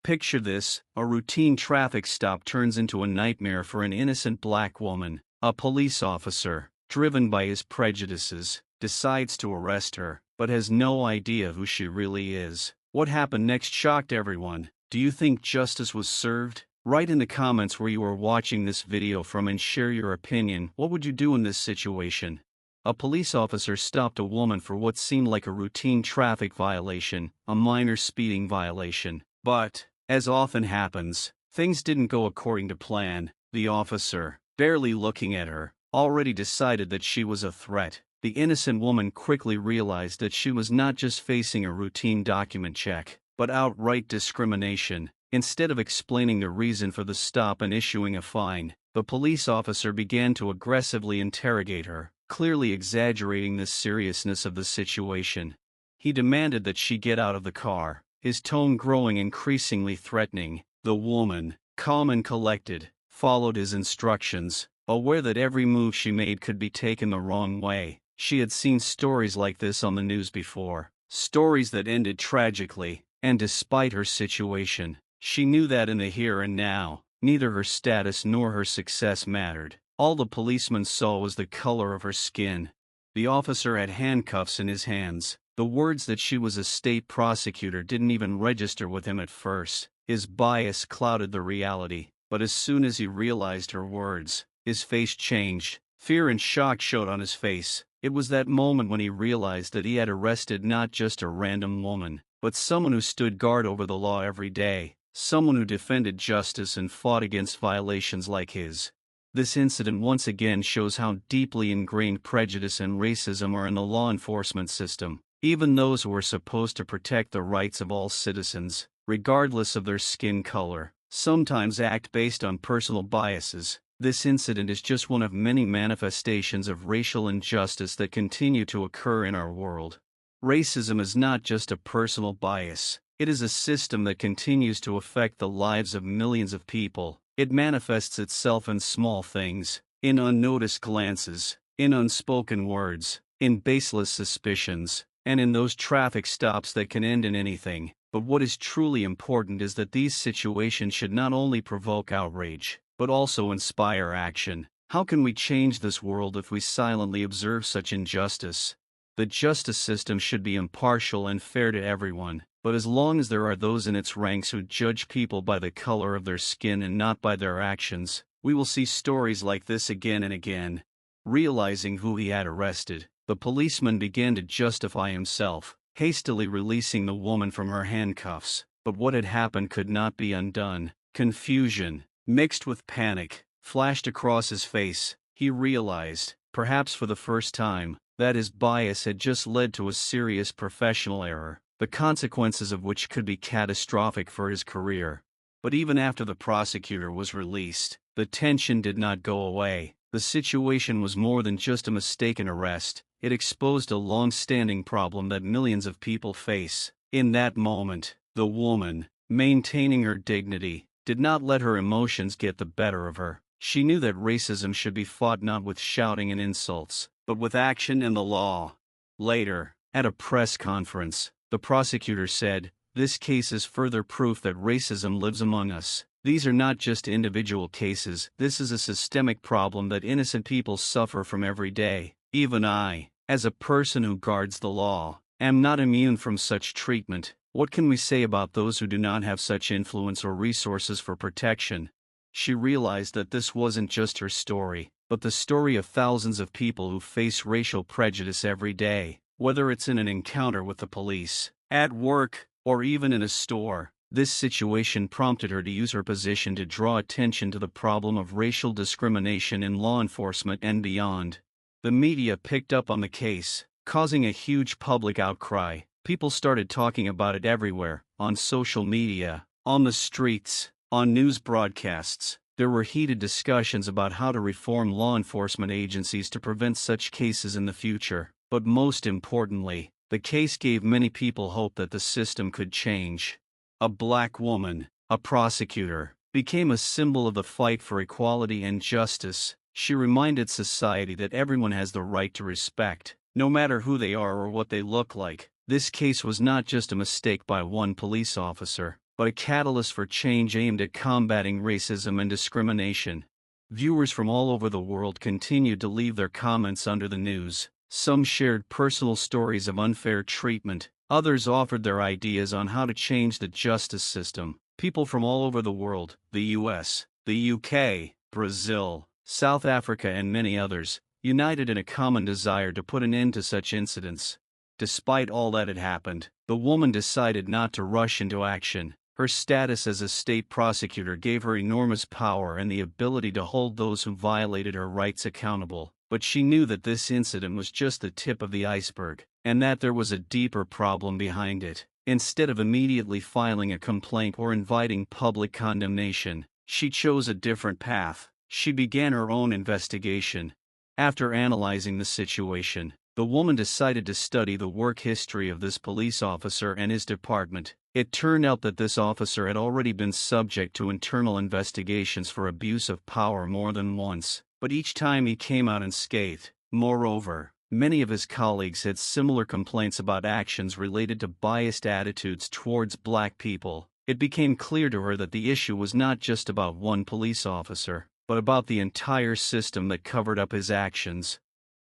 Picture this: a routine traffic stop turns into a nightmare for an innocent black woman. A police officer, driven by his prejudices, decides to arrest her, but has no idea who she really is. What happened next shocked everyone. Do you think justice was served? Write in the comments where you are watching this video from and share your opinion. What would you do in this situation? A police officer stopped a woman for what seemed like a routine traffic violation, a minor speeding violation. But, as often happens, things didn't go according to plan. The officer, barely looking at her, already decided that she was a threat. The innocent woman quickly realized that she was not just facing a routine document check, but outright discrimination. Instead of explaining the reason for the stop and issuing a fine, the police officer began to aggressively interrogate her, clearly exaggerating the seriousness of the situation. He demanded that she get out of the car, his tone growing increasingly threatening. The woman, calm and collected, followed his instructions, aware that every move she made could be taken the wrong way. She had seen stories like this on the news before, stories that ended tragically, and despite her situation, she knew that in the here and now, neither her status nor her success mattered. All the policeman saw was the color of her skin. The officer had handcuffs in his hands. The words that she was a state prosecutor didn't even register with him at first. His bias clouded the reality, but as soon as he realized her words, his face changed. Fear and shock showed on his face. It was that moment when he realized that he had arrested not just a random woman, but someone who stood guard over the law every day, someone who defended justice and fought against violations like his. This incident once again shows how deeply ingrained prejudice and racism are in the law enforcement system. Even those who are supposed to protect the rights of all citizens, regardless of their skin color, sometimes act based on personal biases. This incident is just one of many manifestations of racial injustice that continue to occur in our world. Racism is not just a personal bias, it is a system that continues to affect the lives of millions of people. It manifests itself in small things, in unnoticed glances, in unspoken words, in baseless suspicions, and in those traffic stops that can end in anything. But what is truly important is that these situations should not only provoke outrage, but also inspire action. How can we change this world if we silently observe such injustice? The justice system should be impartial and fair to everyone, but as long as there are those in its ranks who judge people by the color of their skin and not by their actions, we will see stories like this again and again. Realizing who he had arrested, the policeman began to justify himself, hastily releasing the woman from her handcuffs. But what had happened could not be undone. Confusion, mixed with panic, flashed across his face. He realized, perhaps for the first time, that his bias had just led to a serious professional error, the consequences of which could be catastrophic for his career. But even after the prosecutor was released, the tension did not go away. The situation was more than just a mistaken arrest. It exposed a long-standing problem that millions of people face. In that moment, the woman, maintaining her dignity, did not let her emotions get the better of her. She knew that racism should be fought not with shouting and insults, but with action and the law. Later, at a press conference, the prosecutor said, "This case is further proof that racism lives among us. These are not just individual cases, this is a systemic problem that innocent people suffer from every day. Even I, as a person who guards the law, am not immune from such treatment. What can we say about those who do not have such influence or resources for protection?" She realized that this wasn't just her story, but the story of thousands of people who face racial prejudice every day, whether it's in an encounter with the police, at work, or even in a store. This situation prompted her to use her position to draw attention to the problem of racial discrimination in law enforcement and beyond. The media picked up on the case, causing a huge public outcry. People started talking about it everywhere, on social media, on the streets, on news broadcasts. There were heated discussions about how to reform law enforcement agencies to prevent such cases in the future. But most importantly, the case gave many people hope that the system could change. A black woman, a prosecutor, became a symbol of the fight for equality and justice. She reminded society that everyone has the right to respect, no matter who they are or what they look like. This case was not just a mistake by one police officer. but a catalyst for change aimed at combating racism and discrimination. Viewers from all over the world continued to leave their comments under the news. Some shared personal stories of unfair treatment, others offered their ideas on how to change the justice system. People from all over the world, the US, the UK, Brazil, South Africa and many others, united in a common desire to put an end to such incidents. Despite all that had happened, the woman decided not to rush into action. Her status as a state prosecutor gave her enormous power and the ability to hold those who violated her rights accountable. But she knew that this incident was just the tip of the iceberg, and that there was a deeper problem behind it. Instead of immediately filing a complaint or inviting public condemnation, she chose a different path. She began her own investigation. After analyzing the situation, the woman decided to study the work history of this police officer and his department. It turned out that this officer had already been subject to internal investigations for abuse of power more than once, but each time he came out unscathed. Moreover, many of his colleagues had similar complaints about actions related to biased attitudes towards black people. It became clear to her that the issue was not just about one police officer, but about the entire system that covered up his actions.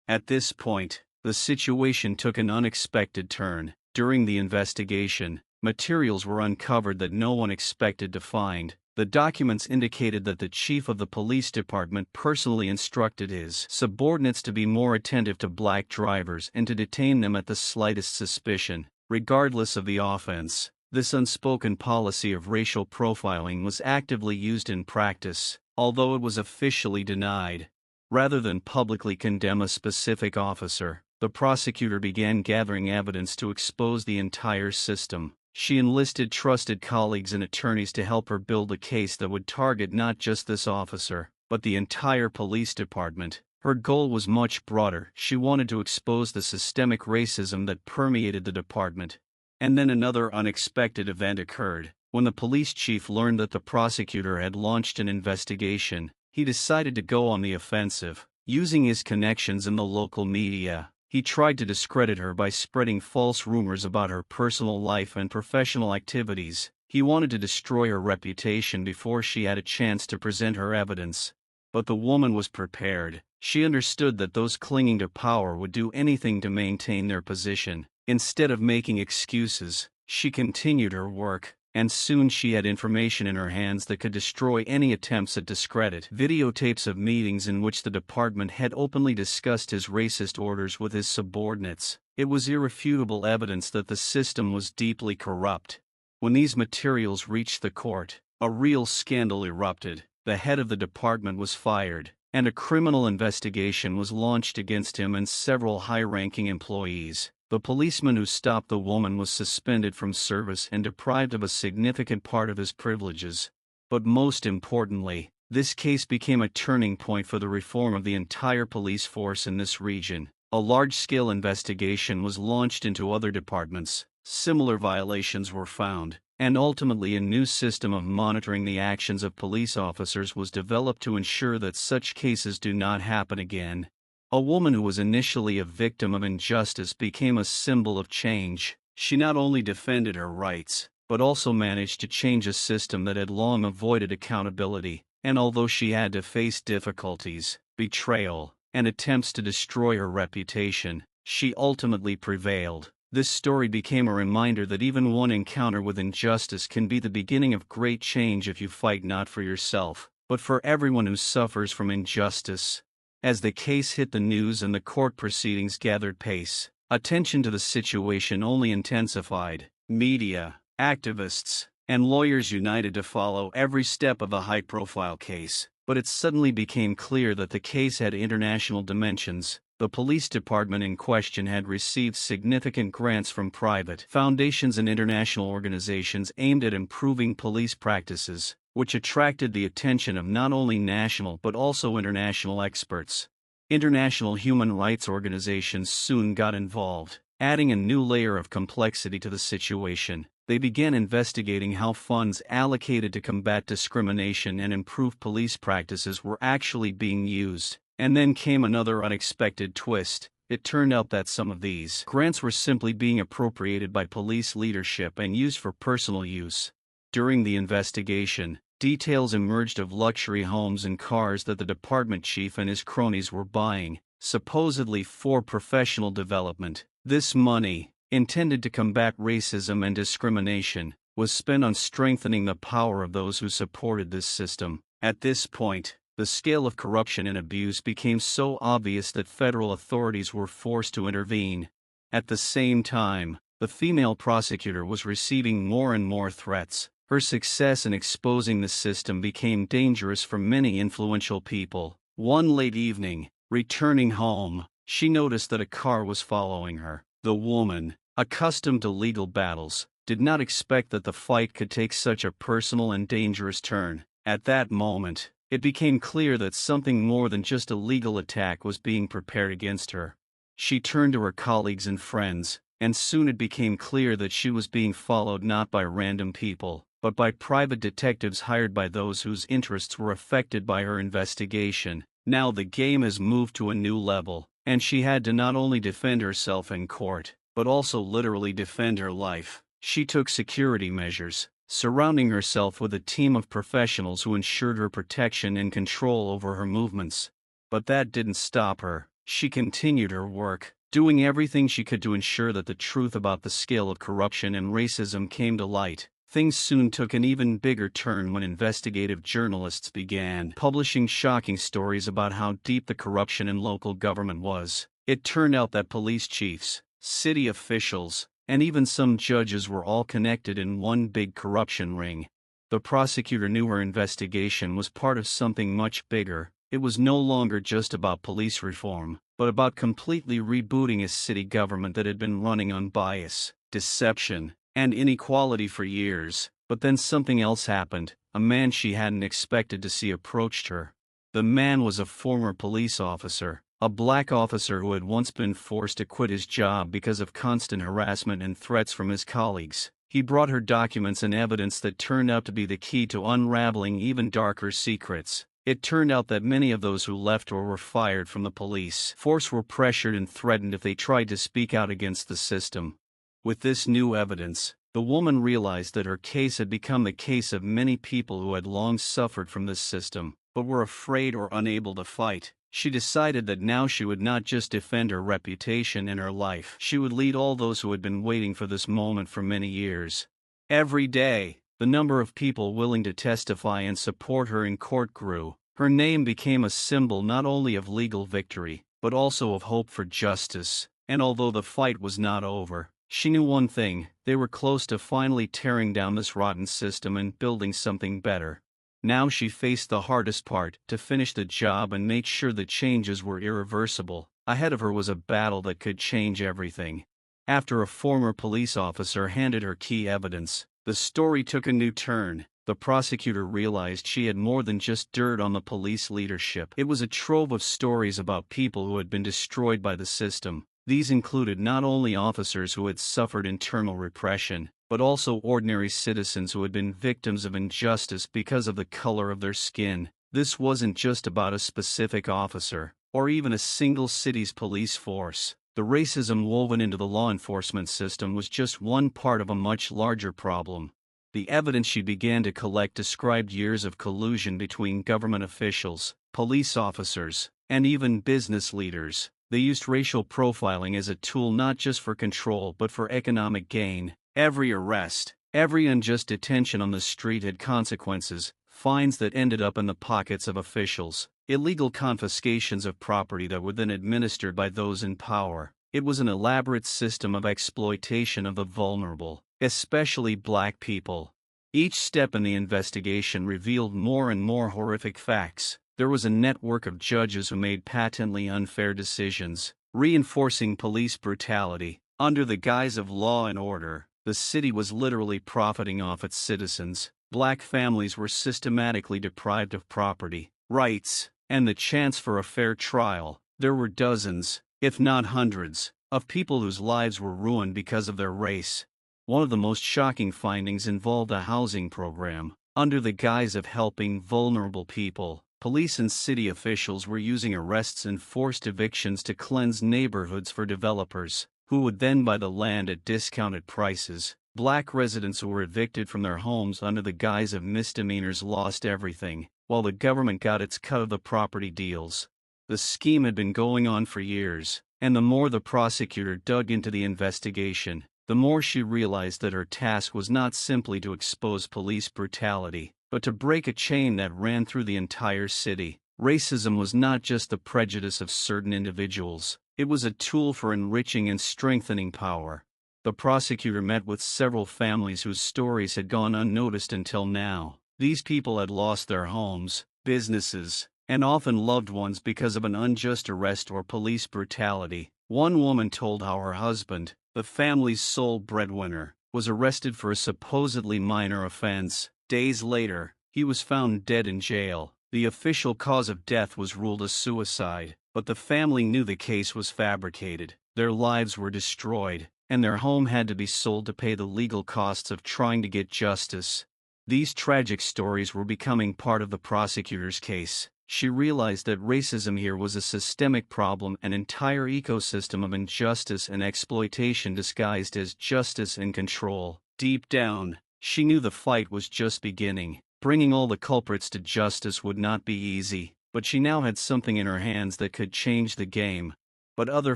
At this point, the situation took an unexpected turn. During the investigation, materials were uncovered that no one expected to find. The documents indicated that the chief of the police department personally instructed his subordinates to be more attentive to black drivers and to detain them at the slightest suspicion, regardless of the offense. This unspoken policy of racial profiling was actively used in practice, although it was officially denied. Rather than publicly condemn a specific officer, the prosecutor began gathering evidence to expose the entire system. She enlisted trusted colleagues and attorneys to help her build a case that would target not just this officer, but the entire police department. Her goal was much broader. She wanted to expose the systemic racism that permeated the department. And then another unexpected event occurred. When the police chief learned that the prosecutor had launched an investigation, he decided to go on the offensive. Using his connections in the local media, he tried to discredit her by spreading false rumors about her personal life and professional activities. He wanted to destroy her reputation before she had a chance to present her evidence. But the woman was prepared. She understood that those clinging to power would do anything to maintain their position. Instead of making excuses, she continued her work, and soon she had information in her hands that could destroy any attempts at discredit. Videotapes of meetings in which the department had openly discussed his racist orders with his subordinates. It was irrefutable evidence that the system was deeply corrupt. When these materials reached the court, a real scandal erupted. The head of the department was fired, and a criminal investigation was launched against him and several high-ranking employees. The policeman who stopped the woman was suspended from service and deprived of a significant part of his privileges. But most importantly, this case became a turning point for the reform of the entire police force in this region. A large-scale investigation was launched into other departments. Similar violations were found, and ultimately a new system of monitoring the actions of police officers was developed to ensure that such cases do not happen again. A woman who was initially a victim of injustice became a symbol of change. She not only defended her rights, but also managed to change a system that had long avoided accountability. And although she had to face difficulties, betrayal, and attempts to destroy her reputation, she ultimately prevailed. This story became a reminder that even one encounter with injustice can be the beginning of great change if you fight not for yourself, but for everyone who suffers from injustice. As the case hit the news and the court proceedings gathered pace, attention to the situation only intensified. Media, activists, and lawyers united to follow every step of the high-profile case. But it suddenly became clear that the case had international dimensions. The police department in question had received significant grants from private foundations and international organizations aimed at improving police practices, which attracted the attention of not only national but also international experts. International human rights organizations soon got involved, adding a new layer of complexity to the situation. They began investigating how funds allocated to combat discrimination and improve police practices were actually being used. And then came another unexpected twist. It turned out that some of these grants were simply being appropriated by police leadership and used for personal use. During the investigation, details emerged of luxury homes and cars that the department chief and his cronies were buying, supposedly for professional development. This money, intended to combat racism and discrimination, was spent on strengthening the power of those who supported this system. At this point, the scale of corruption and abuse became so obvious that federal authorities were forced to intervene. At the same time, the female prosecutor was receiving more and more threats. Her success in exposing the system became dangerous for many influential people. One late evening, returning home, she noticed that a car was following her. The woman, accustomed to legal battles, did not expect that the fight could take such a personal and dangerous turn. At that moment, it became clear that something more than just a legal attack was being prepared against her. She turned to her colleagues and friends, and soon it became clear that she was being followed not by random people, but by private detectives hired by those whose interests were affected by her investigation. Now the game has moved to a new level, and she had to not only defend herself in court, but also literally defend her life. She took security measures, surrounding herself with a team of professionals who ensured her protection and control over her movements. But that didn't stop her. She continued her work, doing everything she could to ensure that the truth about the scale of corruption and racism came to light. Things soon took an even bigger turn when investigative journalists began publishing shocking stories about how deep the corruption in local government was. It turned out that police chiefs, city officials, and even some judges were all connected in one big corruption ring. The prosecutor knew her investigation was part of something much bigger. It was no longer just about police reform, but about completely rebooting a city government that had been running on bias, deception, and inequality for years. But then something else happened. A man she hadn't expected to see approached her. The man was a former police officer, a black officer who had once been forced to quit his job because of constant harassment and threats from his colleagues. He brought her documents and evidence that turned out to be the key to unraveling even darker secrets. It turned out that many of those who left or were fired from the police force were pressured and threatened if they tried to speak out against the system. With this new evidence, the woman realized that her case had become the case of many people who had long suffered from this system, but were afraid or unable to fight. She decided that now she would not just defend her reputation and her life. She would lead all those who had been waiting for this moment for many years. Every day, the number of people willing to testify and support her in court grew. Her name became a symbol not only of legal victory, but also of hope for justice. And although the fight was not over, she knew one thing: they were close to finally tearing down this rotten system and building something better. Now she faced the hardest part: to finish the job and make sure the changes were irreversible. Ahead of her was a battle that could change everything. After a former police officer handed her key evidence, the story took a new turn. The prosecutor realized she had more than just dirt on the police leadership. It was a trove of stories about people who had been destroyed by the system. These included not only officers who had suffered internal repression, but also ordinary citizens who had been victims of injustice because of the color of their skin. This wasn't just about a specific officer, or even a single city's police force. The racism woven into the law enforcement system was just one part of a much larger problem. The evidence she began to collect described years of collusion between government officials, police officers, and even business leaders. They used racial profiling as a tool not just for control but for economic gain. Every arrest, every unjust detention on the street had consequences: fines that ended up in the pockets of officials, illegal confiscations of property that were then administered by those in power. It was an elaborate system of exploitation of the vulnerable, especially black people. Each step in the investigation revealed more and more horrific facts. There was a network of judges who made patently unfair decisions, reinforcing police brutality. Under the guise of law and order, the city was literally profiting off its citizens. Black families were systematically deprived of property, rights, and the chance for a fair trial. There were dozens, if not hundreds, of people whose lives were ruined because of their race. One of the most shocking findings involved a housing program. Under the guise of helping vulnerable people, police and city officials were using arrests and forced evictions to cleanse neighborhoods for developers, who would then buy the land at discounted prices. Black residents who were evicted from their homes under the guise of misdemeanors lost everything, while the government got its cut of the property deals. The scheme had been going on for years, and the more the prosecutor dug into the investigation, the more she realized that her task was not simply to expose police brutality, but to break a chain that ran through the entire city. Racism was not just the prejudice of certain individuals, it was a tool for enriching and strengthening power. The prosecutor met with several families whose stories had gone unnoticed until now. These people had lost their homes, businesses, and often loved ones because of an unjust arrest or police brutality. One woman told how her husband, the family's sole breadwinner, was arrested for a supposedly minor offense. Days later, he was found dead in jail. The official cause of death was ruled a suicide, but the family knew the case was fabricated. Their lives were destroyed, and their home had to be sold to pay the legal costs of trying to get justice. These tragic stories were becoming part of the prosecutor's case. She realized that racism here was a systemic problem, an entire ecosystem of injustice and exploitation disguised as justice and control. Deep down, she knew the fight was just beginning. Bringing all the culprits to justice would not be easy, but she now had something in her hands that could change the game. But other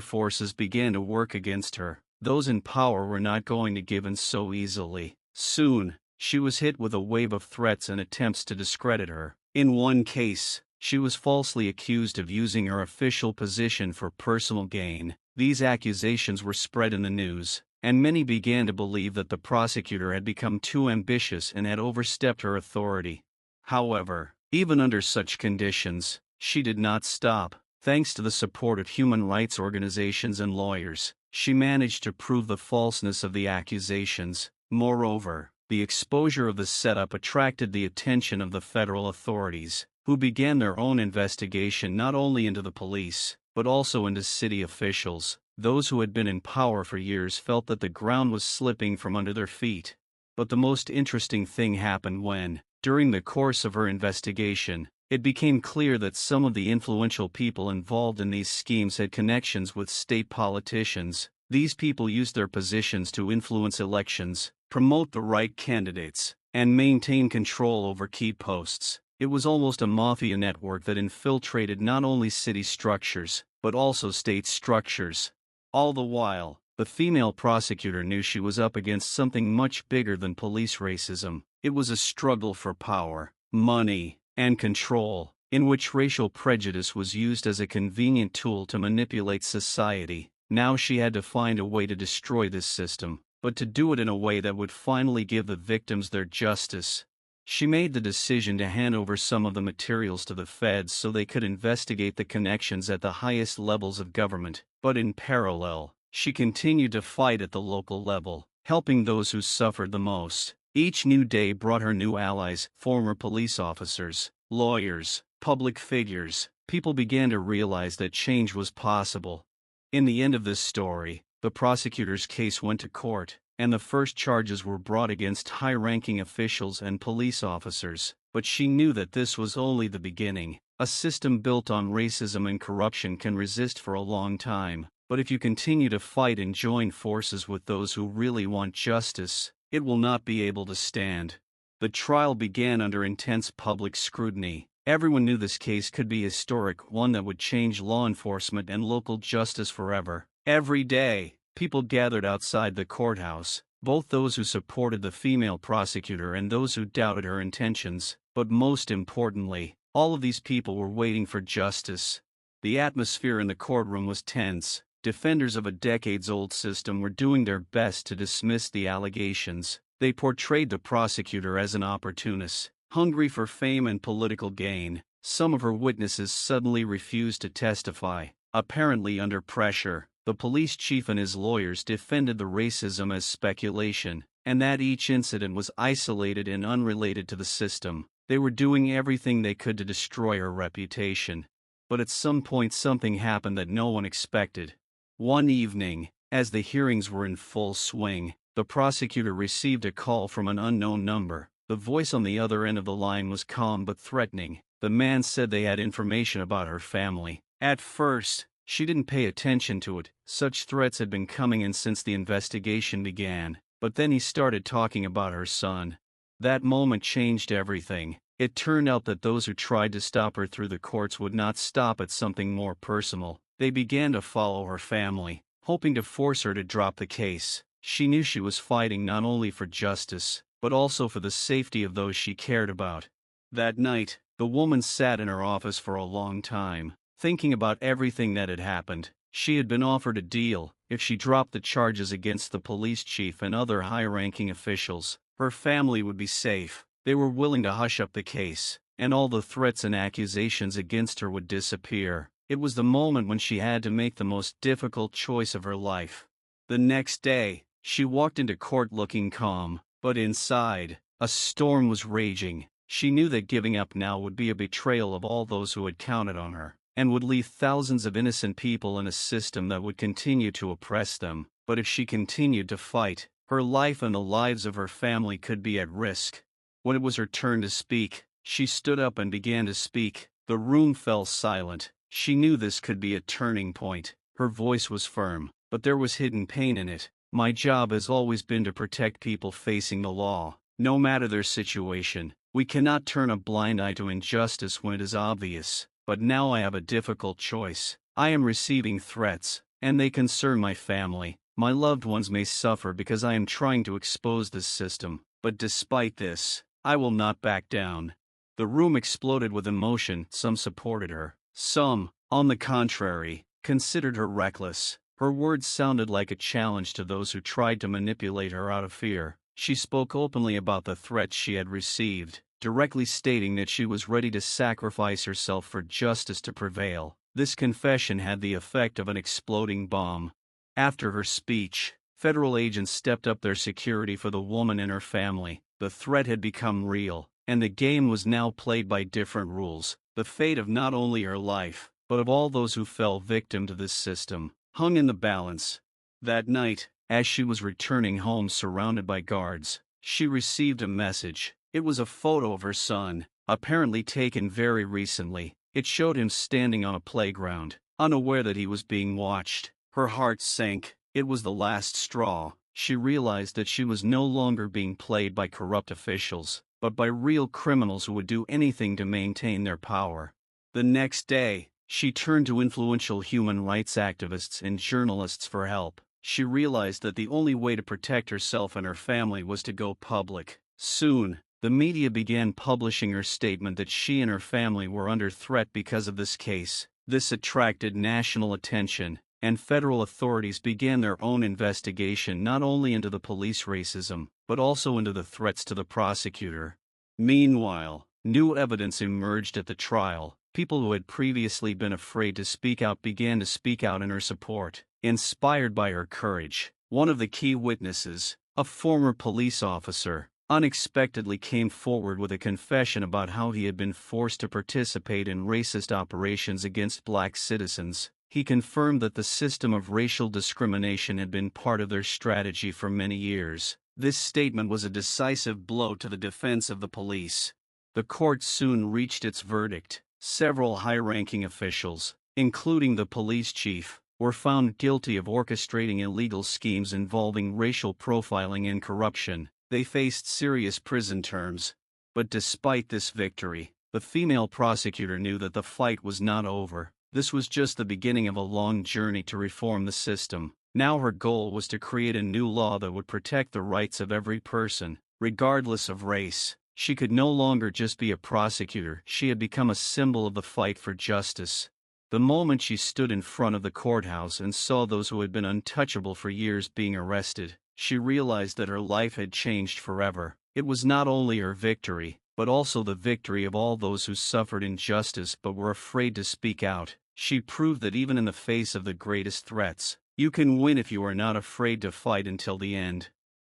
forces began to work against her. Those in power were not going to give in so easily. Soon, she was hit with a wave of threats and attempts to discredit her. In one case, she was falsely accused of using her official position for personal gain. These accusations were spread in the news, and many began to believe that the prosecutor had become too ambitious and had overstepped her authority. However, even under such conditions, she did not stop. Thanks to the support of human rights organizations and lawyers, she managed to prove the falseness of the accusations. Moreover, the exposure of the setup attracted the attention of the federal authorities, who began their own investigation not only into the police, but also into city officials. Those who had been in power for years felt that the ground was slipping from under their feet. But the most interesting thing happened when, during the course of her investigation, it became clear that some of the influential people involved in these schemes had connections with state politicians. These people used their positions to influence elections, promote the right candidates, and maintain control over key posts. It was almost a mafia network that infiltrated not only city structures, but also state structures. All the while, the female prosecutor knew she was up against something much bigger than police racism. It was a struggle for power, money, and control, in which racial prejudice was used as a convenient tool to manipulate society. Now she had to find a way to destroy this system, but to do it in a way that would finally give the victims their justice. She made the decision to hand over some of the materials to the feds so they could investigate the connections at the highest levels of government. But in parallel, she continued to fight at the local level, helping those who suffered the most. Each new day brought her new allies, former police officers, lawyers, public figures. People began to realize that change was possible. In the end of this story, the prosecutor's case went to court, and the first charges were brought against high-ranking officials and police officers. But she knew that this was only the beginning. A system built on racism and corruption can resist for a long time, but if you continue to fight and join forces with those who really want justice, it will not be able to stand. The trial began under intense public scrutiny. Everyone knew this case could be historic, one that would change law enforcement and local justice forever. Every day, people gathered outside the courthouse, both those who supported the female prosecutor and those who doubted her intentions. But most importantly, all of these people were waiting for justice. The atmosphere in the courtroom was tense. Defenders of a decades-old system were doing their best to dismiss the allegations. They portrayed the prosecutor as an opportunist, hungry for fame and political gain. Some of her witnesses suddenly refused to testify, apparently under pressure. The police chief and his lawyers defended the racism as speculation, and that each incident was isolated and unrelated to the system. They were doing everything they could to destroy her reputation. But at some point something happened that no one expected. One evening, as the hearings were in full swing, the prosecutor received a call from an unknown number. The voice on the other end of the line was calm but threatening. The man said they had information about her family. At first, she didn't pay attention to it. Such threats had been coming in since the investigation began. but then he started talking about her son. That moment changed everything. It turned out that those who tried to stop her through the courts would not stop at something more personal. They began to follow her family, hoping to force her to drop the case. She knew she was fighting not only for justice, but also for the safety of those she cared about. That night, the woman sat in her office for a long time, thinking about everything that had happened. She had been offered a deal. If she dropped the charges against the police chief and other high-ranking officials, her family would be safe. They were willing to hush up the case, and all the threats and accusations against her would disappear. It was the moment when she had to make the most difficult choice of her life. The next day, she walked into court looking calm, but inside, a storm was raging. She knew that giving up now would be a betrayal of all those who had counted on her, and would leave thousands of innocent people in a system that would continue to oppress them. But if she continued to fight, her life and the lives of her family could be at risk. When it was her turn to speak, she stood up and began to speak. The room fell silent. She knew this could be a turning point. Her voice was firm, but there was hidden pain in it. My job has always been to protect people facing the law, no matter their situation. We cannot turn a blind eye to injustice when it is obvious. But now I have a difficult choice. I am receiving threats, and they concern my family. My loved ones may suffer because I am trying to expose this system. But despite this, I will not back down. The room exploded with emotion. Some supported her. Some, on the contrary, considered her reckless. Her words sounded like a challenge to those who tried to manipulate her out of fear. She spoke openly about the threats she had received, directly stating that she was ready to sacrifice herself for justice to prevail. This confession had the effect of an exploding bomb. After her speech, federal agents stepped up their security for the woman and her family. The threat had become real, and the game was now played by different rules. The fate of not only her life, but of all those who fell victim to this system, hung in the balance. That night, as she was returning home surrounded by guards, she received a message. It was a photo of her son, apparently taken very recently. It showed him standing on a playground, unaware that he was being watched. Her heart sank. It was the last straw. She realized that she was no longer being played by corrupt officials, but by real criminals who would do anything to maintain their power. The next day, she turned to influential human rights activists and journalists for help. She realized that the only way to protect herself and her family was to go public. Soon, the media began publishing her statement that she and her family were under threat because of this case. This attracted national attention, and federal authorities began their own investigation not only into the police racism, but also into the threats to the prosecutor. Meanwhile, new evidence emerged at the trial. People who had previously been afraid to speak out began to speak out in her support. Inspired by her courage, one of the key witnesses, a former police officer, unexpectedly came forward with a confession about how he had been forced to participate in racist operations against black citizens. He confirmed that the system of racial discrimination had been part of their strategy for many years. This statement was a decisive blow to the defense of the police. The court soon reached its verdict. Several high-ranking officials, including the police chief, were found guilty of orchestrating illegal schemes involving racial profiling and corruption. They faced serious prison terms. But despite this victory, the female prosecutor knew that the fight was not over. This was just the beginning of a long journey to reform the system. Now her goal was to create a new law that would protect the rights of every person, regardless of race. She could no longer just be a prosecutor. She had become a symbol of the fight for justice. The moment she stood in front of the courthouse and saw those who had been untouchable for years being arrested, she realized that her life had changed forever. It was not only her victory, but also the victory of all those who suffered injustice but were afraid to speak out. She proved that even in the face of the greatest threats, you can win if you are not afraid to fight until the end.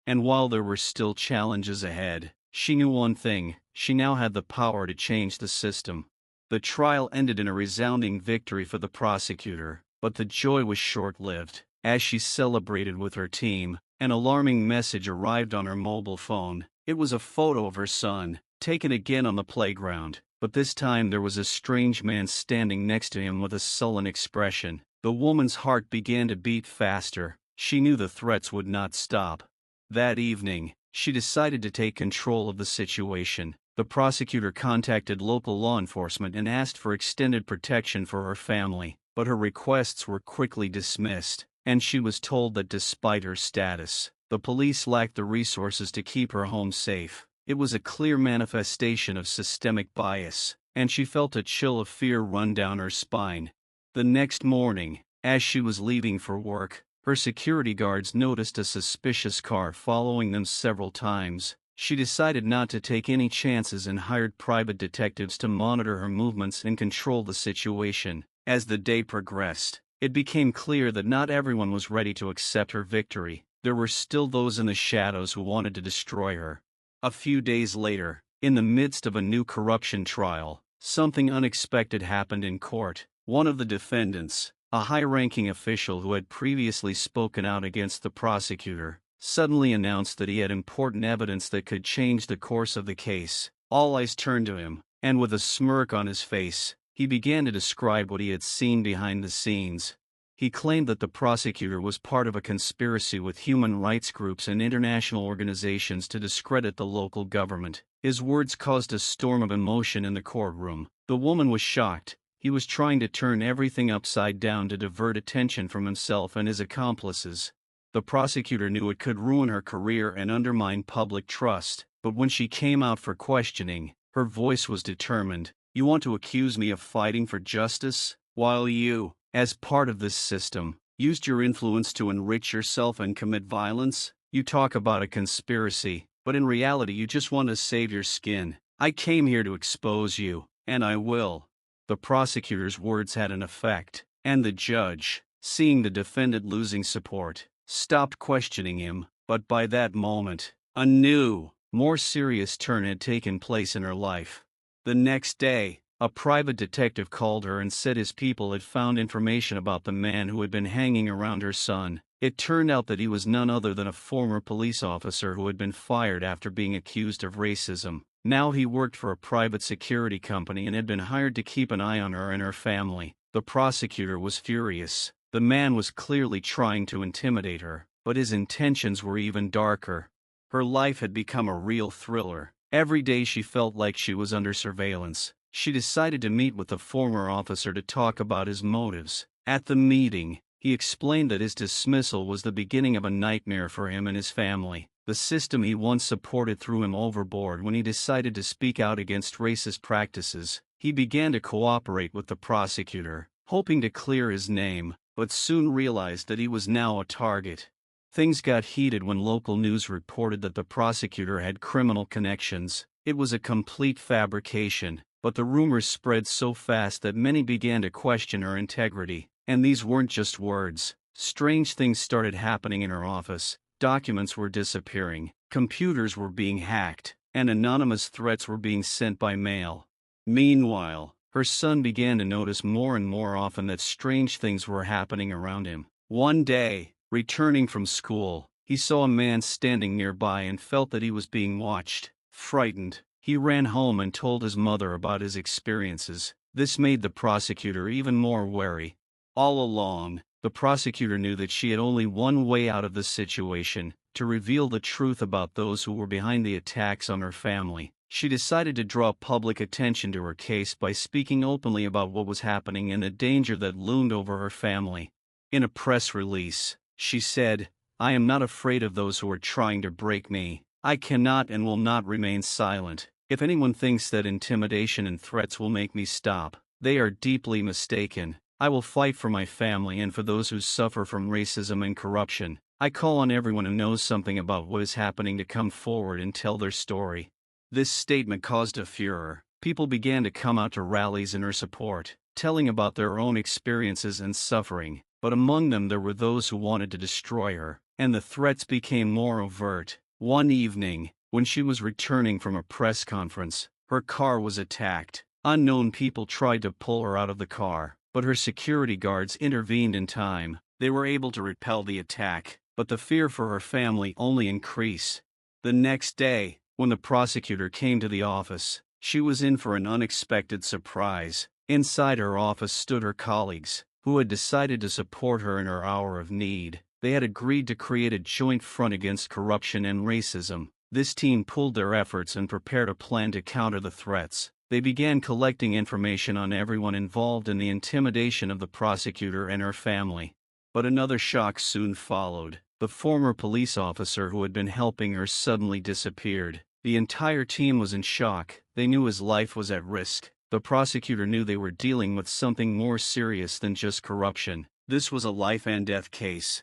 And while there were still challenges ahead, she knew one thing: she now had the power to change the system. The trial ended in a resounding victory for the prosecutor, but the joy was short-lived. As she celebrated with her team, an alarming message arrived on her mobile phone. It was a photo of her son, taken again on the playground, but this time there was a strange man standing next to him with a sullen expression. The woman's heart began to beat faster. She knew the threats would not stop. That evening, she decided to take control of the situation. The prosecutor contacted local law enforcement and asked for extended protection for her family, but her requests were quickly dismissed, and she was told that despite her status, the police lacked the resources to keep her home safe. It was a clear manifestation of systemic bias, and she felt a chill of fear run down her spine. The next morning, as she was leaving for work, her security guards noticed a suspicious car following them several times. She decided not to take any chances and hired private detectives to monitor her movements and control the situation. As the day progressed, it became clear that not everyone was ready to accept her victory. There were still those in the shadows who wanted to destroy her. A few days later, in the midst of a new corruption trial, something unexpected happened in court. One of the defendants, a high-ranking official who had previously spoken out against the prosecutor, suddenly announced that he had important evidence that could change the course of the case. All eyes turned to him, and with a smirk on his face, he began to describe what he had seen behind the scenes. He claimed that the prosecutor was part of a conspiracy with human rights groups and international organizations to discredit the local government. His words caused a storm of emotion in the courtroom. The woman was shocked. He was trying to turn everything upside down to divert attention from himself and his accomplices. The prosecutor knew it could ruin her career and undermine public trust, but when she came out for questioning, her voice was determined. "You want to accuse me of fighting for justice, while you, as part of this system, used your influence to enrich yourself and commit violence? You talk about a conspiracy, but in reality you just want to save your skin. I came here to expose you, and I will." The prosecutor's words had an effect, and the judge, seeing the defendant losing support, stopped questioning him. But by that moment, a new, more serious turn had taken place in her life. The next day, a private detective called her and said his people had found information about the man who had been hanging around her son. It turned out that he was none other than a former police officer who had been fired after being accused of racism. Now he worked for a private security company and had been hired to keep an eye on her and her family. The prosecutor was furious. The man was clearly trying to intimidate her, but his intentions were even darker. Her life had become a real thriller. Every day she felt like she was under surveillance. She decided to meet with the former officer to talk about his motives. At the meeting, he explained that his dismissal was the beginning of a nightmare for him and his family. The system he once supported threw him overboard when he decided to speak out against racist practices. He began to cooperate with the prosecutor, hoping to clear his name, but soon realized that he was now a target. Things got heated when local news reported that the prosecutor had criminal connections. It was a complete fabrication, but the rumors spread so fast that many began to question her integrity. And these weren't just words. Strange things started happening in her office. Documents were disappearing, computers were being hacked, and anonymous threats were being sent by mail. Meanwhile, her son began to notice more and more often that strange things were happening around him. One day, returning from school, he saw a man standing nearby and felt that he was being watched. Frightened, he ran home and told his mother about his experiences. This made the prosecutor even more wary. All along, the prosecutor knew that she had only one way out of the situation: to reveal the truth about those who were behind the attacks on her family. She decided to draw public attention to her case by speaking openly about what was happening and the danger that loomed over her family. In a press release, she said, "I am not afraid of those who are trying to break me. I cannot and will not remain silent. If anyone thinks that intimidation and threats will make me stop, they are deeply mistaken. I will fight for my family and for those who suffer from racism and corruption. I call on everyone who knows something about what is happening to come forward and tell their story." This statement caused a furor. People began to come out to rallies in her support, telling about their own experiences and suffering, but among them there were those who wanted to destroy her, and the threats became more overt. One evening, when she was returning from a press conference, her car was attacked. Unknown people tried to pull her out of the car, but her security guards intervened in time. They were able to repel the attack, but the fear for her family only increased. The next day, when the prosecutor came to the office, she was in for an unexpected surprise. Inside her office stood her colleagues, who had decided to support her in her hour of need. They had agreed to create a joint front against corruption and racism. This team pooled their efforts and prepared a plan to counter the threats. They began collecting information on everyone involved in the intimidation of the prosecutor and her family. But another shock soon followed. The former police officer who had been helping her suddenly disappeared. The entire team was in shock. They knew his life was at risk. The prosecutor knew they were dealing with something more serious than just corruption. This was a life-and-death case.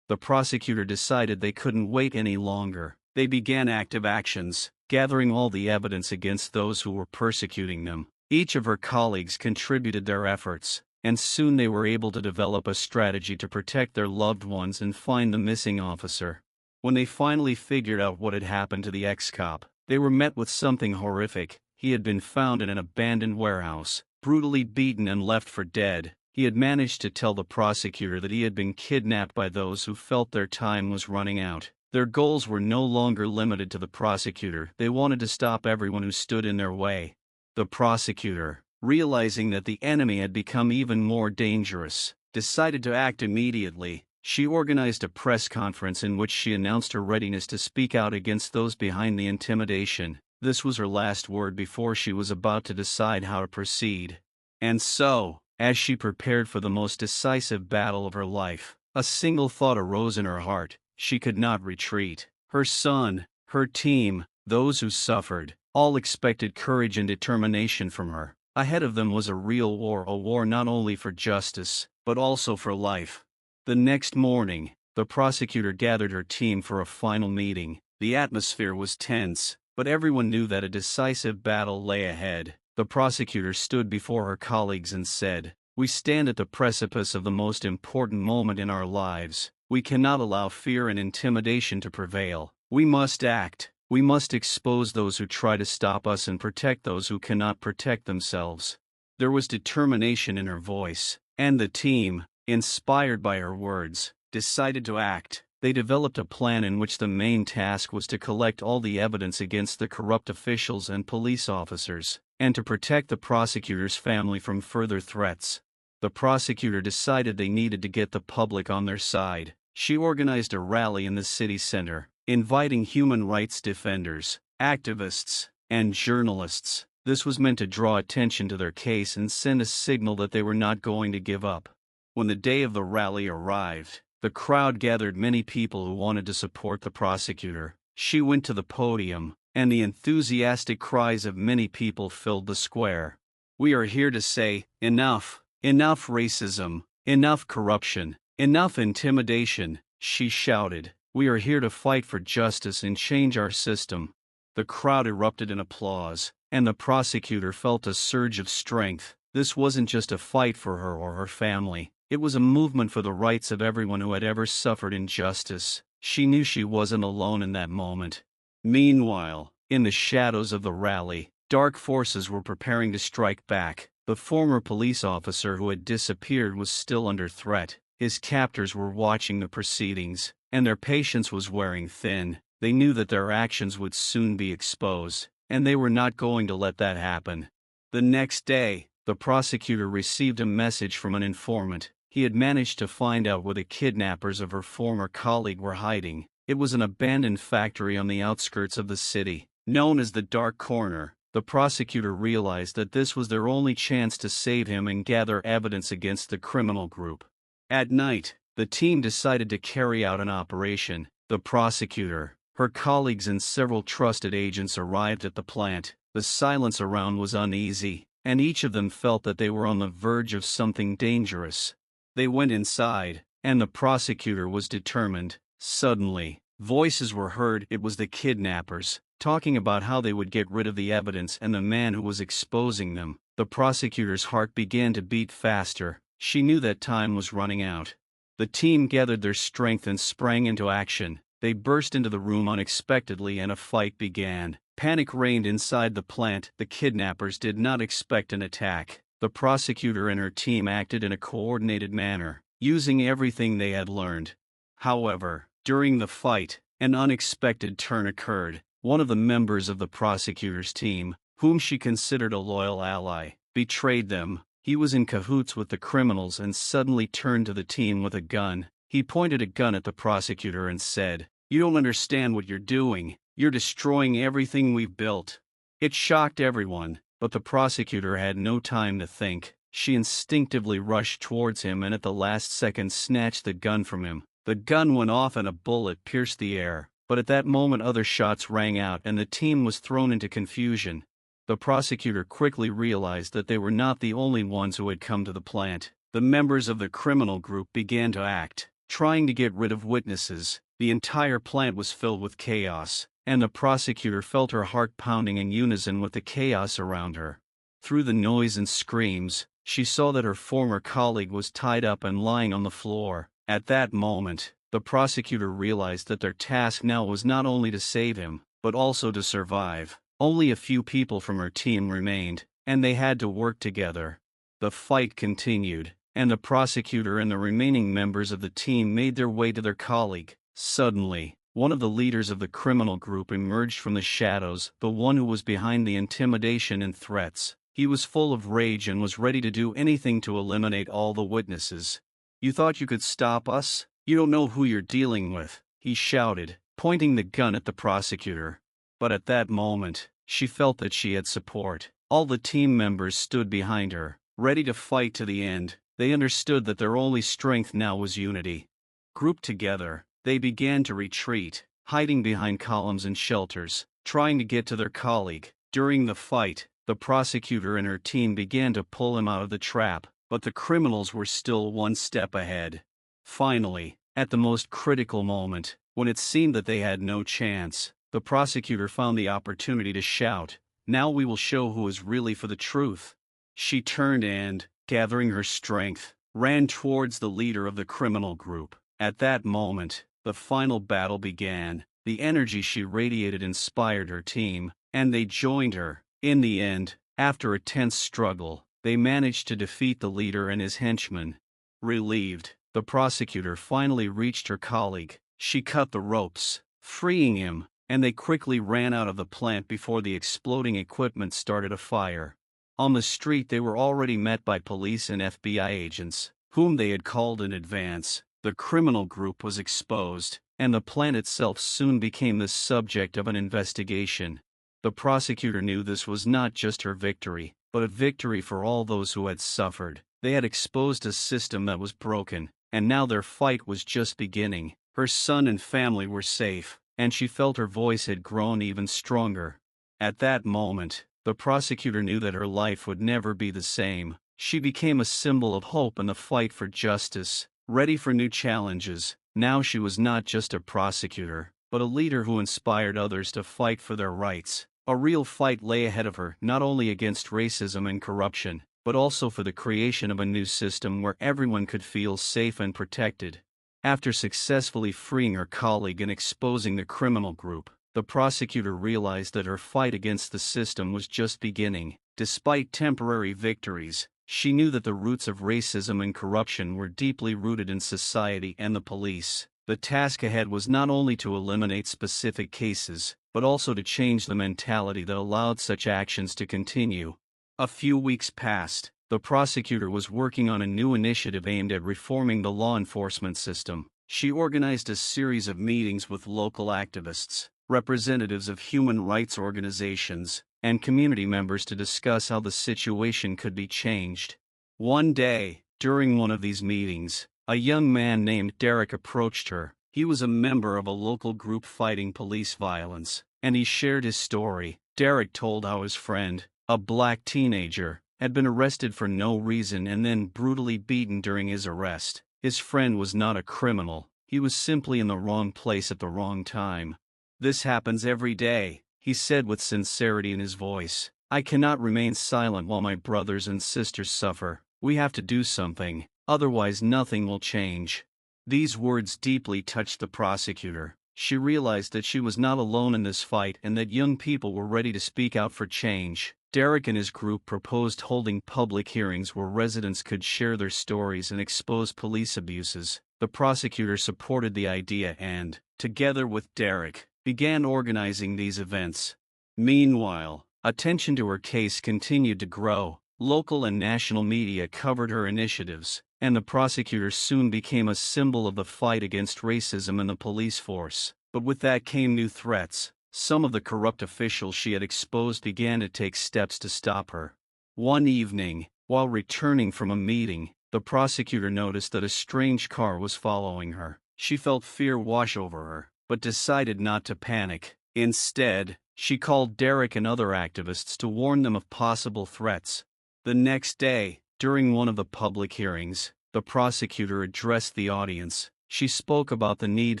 The prosecutor decided they couldn't wait any longer. They began active actions, gathering all the evidence against those who were persecuting them. Each of her colleagues contributed their efforts, and soon they were able to develop a strategy to protect their loved ones and find the missing officer. When they finally figured out what had happened to the ex-cop, they were met with something horrific. He had been found in an abandoned warehouse, brutally beaten and left for dead. He had managed to tell the prosecutor that he had been kidnapped by those who felt their time was running out. Their goals were no longer limited to the prosecutor. They wanted to stop everyone who stood in their way. The prosecutor, realizing that the enemy had become even more dangerous, decided to act immediately. She organized a press conference in which she announced her readiness to speak out against those behind the intimidation. This was her last word before she was about to decide how to proceed. And so, as she prepared for the most decisive battle of her life, a single thought arose in her heart: she could not retreat. Her son, her team, those who suffered, all expected courage and determination from her. Ahead of them was a real war, a war not only for justice, but also for life. The next morning, the prosecutor gathered her team for a final meeting. The atmosphere was tense, but everyone knew that a decisive battle lay ahead. The prosecutor stood before her colleagues and said, "We stand at the precipice of the most important moment in our lives. We cannot allow fear and intimidation to prevail. We must act. We must expose those who try to stop us and protect those who cannot protect themselves." There was determination in her voice, and the team, inspired by her words, decided to act. They developed a plan in which the main task was to collect all the evidence against the corrupt officials and police officers, and to protect the prosecutor's family from further threats. The prosecutor decided they needed to get the public on their side. She organized a rally in the city center, inviting human rights defenders, activists, and journalists. This was meant to draw attention to their case and send a signal that they were not going to give up. When the day of the rally arrived, the crowd gathered many people who wanted to support the prosecutor. She went to the podium, and the enthusiastic cries of many people filled the square. "We are here to say, enough, enough racism, enough corruption, enough intimidation," she shouted. "We are here to fight for justice and change our system." The crowd erupted in applause, and the prosecutor felt a surge of strength. This wasn't just a fight for her or her family. It was a movement for the rights of everyone who had ever suffered injustice. She knew she wasn't alone in that moment. Meanwhile, in the shadows of the rally, dark forces were preparing to strike back. The former police officer who had disappeared was still under threat. His captors were watching the proceedings, and their patience was wearing thin. They knew that their actions would soon be exposed, and they were not going to let that happen. The next day, the prosecutor received a message from an informant. He had managed to find out where the kidnappers of her former colleague were hiding. It was an abandoned factory on the outskirts of the city, known as the Dark Corner. The prosecutor realized that this was their only chance to save him and gather evidence against the criminal group. At night, the team decided to carry out an operation. The prosecutor, her colleagues and several trusted agents arrived at the plant. The silence around was uneasy, and each of them felt that they were on the verge of something dangerous. They went inside, and the prosecutor was determined. Suddenly, voices were heard. It was the kidnappers, talking about how they would get rid of the evidence and the man who was exposing them. The prosecutor's heart began to beat faster. She knew that time was running out. The team gathered their strength and sprang into action. They burst into the room unexpectedly and a fight began. Panic reigned inside the plant. The kidnappers did not expect an attack. The prosecutor and her team acted in a coordinated manner, using everything they had learned. However, during the fight, an unexpected turn occurred. One of the members of the prosecutor's team, whom she considered a loyal ally, betrayed them. He was in cahoots with the criminals and suddenly turned to the team with a gun. He pointed a gun at the prosecutor and said, "You don't understand what you're doing. You're destroying everything we've built." It shocked everyone, but the prosecutor had no time to think. She instinctively rushed towards him and at the last second snatched the gun from him. The gun went off and a bullet pierced the air, but at that moment other shots rang out and the team was thrown into confusion. The prosecutor quickly realized that they were not the only ones who had come to the plant. The members of the criminal group began to act, trying to get rid of witnesses. The entire plant was filled with chaos, and the prosecutor felt her heart pounding in unison with the chaos around her. Through the noise and screams, she saw that her former colleague was tied up and lying on the floor. At that moment, the prosecutor realized that their task now was not only to save him, but also to survive. Only a few people from her team remained, and they had to work together. The fight continued, and the prosecutor and the remaining members of the team made their way to their colleague. Suddenly, one of the leaders of the criminal group emerged from the shadows, the one who was behind the intimidation and threats. He was full of rage and was ready to do anything to eliminate all the witnesses. "You thought you could stop us? You don't know who you're dealing with," he shouted, pointing the gun at the prosecutor. But at that moment, she felt that she had support. All the team members stood behind her, ready to fight to the end. They understood that their only strength now was unity. Grouped together, they began to retreat, hiding behind columns and shelters, trying to get to their colleague. During the fight, the prosecutor and her team began to pull him out of the trap, but the criminals were still one step ahead. Finally, at the most critical moment, when it seemed that they had no chance, the prosecutor found the opportunity to shout, "Now we will show who is really for the truth." She turned and, gathering her strength, ran towards the leader of the criminal group. At that moment, the final battle began. The energy she radiated inspired her team, and they joined her. In the end, after a tense struggle, they managed to defeat the leader and his henchmen. Relieved, the prosecutor finally reached her colleague. She cut the ropes, freeing him, and they quickly ran out of the plant before the exploding equipment started a fire. On the street they were already met by police and FBI agents, whom they had called in advance. The criminal group was exposed, and the plant itself soon became the subject of an investigation. The prosecutor knew this was not just her victory, but a victory for all those who had suffered. They had exposed a system that was broken, and now their fight was just beginning. Her son and family were safe, and she felt her voice had grown even stronger. At that moment, the prosecutor knew that her life would never be the same. She became a symbol of hope in the fight for justice, ready for new challenges. Now she was not just a prosecutor, but a leader who inspired others to fight for their rights. A real fight lay ahead of her, not only against racism and corruption, but also for the creation of a new system where everyone could feel safe and protected. After successfully freeing her colleague and exposing the criminal group, the prosecutor realized that her fight against the system was just beginning. Despite temporary victories, she knew that the roots of racism and corruption were deeply rooted in society and the police. The task ahead was not only to eliminate specific cases, but also to change the mentality that allowed such actions to continue. A few weeks passed. The prosecutor was working on a new initiative aimed at reforming the law enforcement system. She organized a series of meetings with local activists, representatives of human rights organizations, and community members to discuss how the situation could be changed. One day, during one of these meetings, a young man named Derek approached her. He was a member of a local group fighting police violence, and he shared his story. Derek told how his friend, a black teenager, had been arrested for no reason and then brutally beaten during his arrest. His friend was not a criminal, he was simply in the wrong place at the wrong time. "This happens every day," he said with sincerity in his voice. "I cannot remain silent while my brothers and sisters suffer. We have to do something, otherwise nothing will change." These words deeply touched the prosecutor. She realized that she was not alone in this fight and that young people were ready to speak out for change. Derek and his group proposed holding public hearings where residents could share their stories and expose police abuses. The prosecutor supported the idea and, together with Derek, began organizing these events. Meanwhile, attention to her case continued to grow. Local and national media covered her initiatives, and the prosecutor soon became a symbol of the fight against racism in the police force. But with that came new threats. Some of the corrupt officials she had exposed began to take steps to stop her. One evening, while returning from a meeting, the prosecutor noticed that a strange car was following her. She felt fear wash over her, but decided not to panic. Instead, she called Derek and other activists to warn them of possible threats. The next day, during one of the public hearings, the prosecutor addressed the audience. She spoke about the need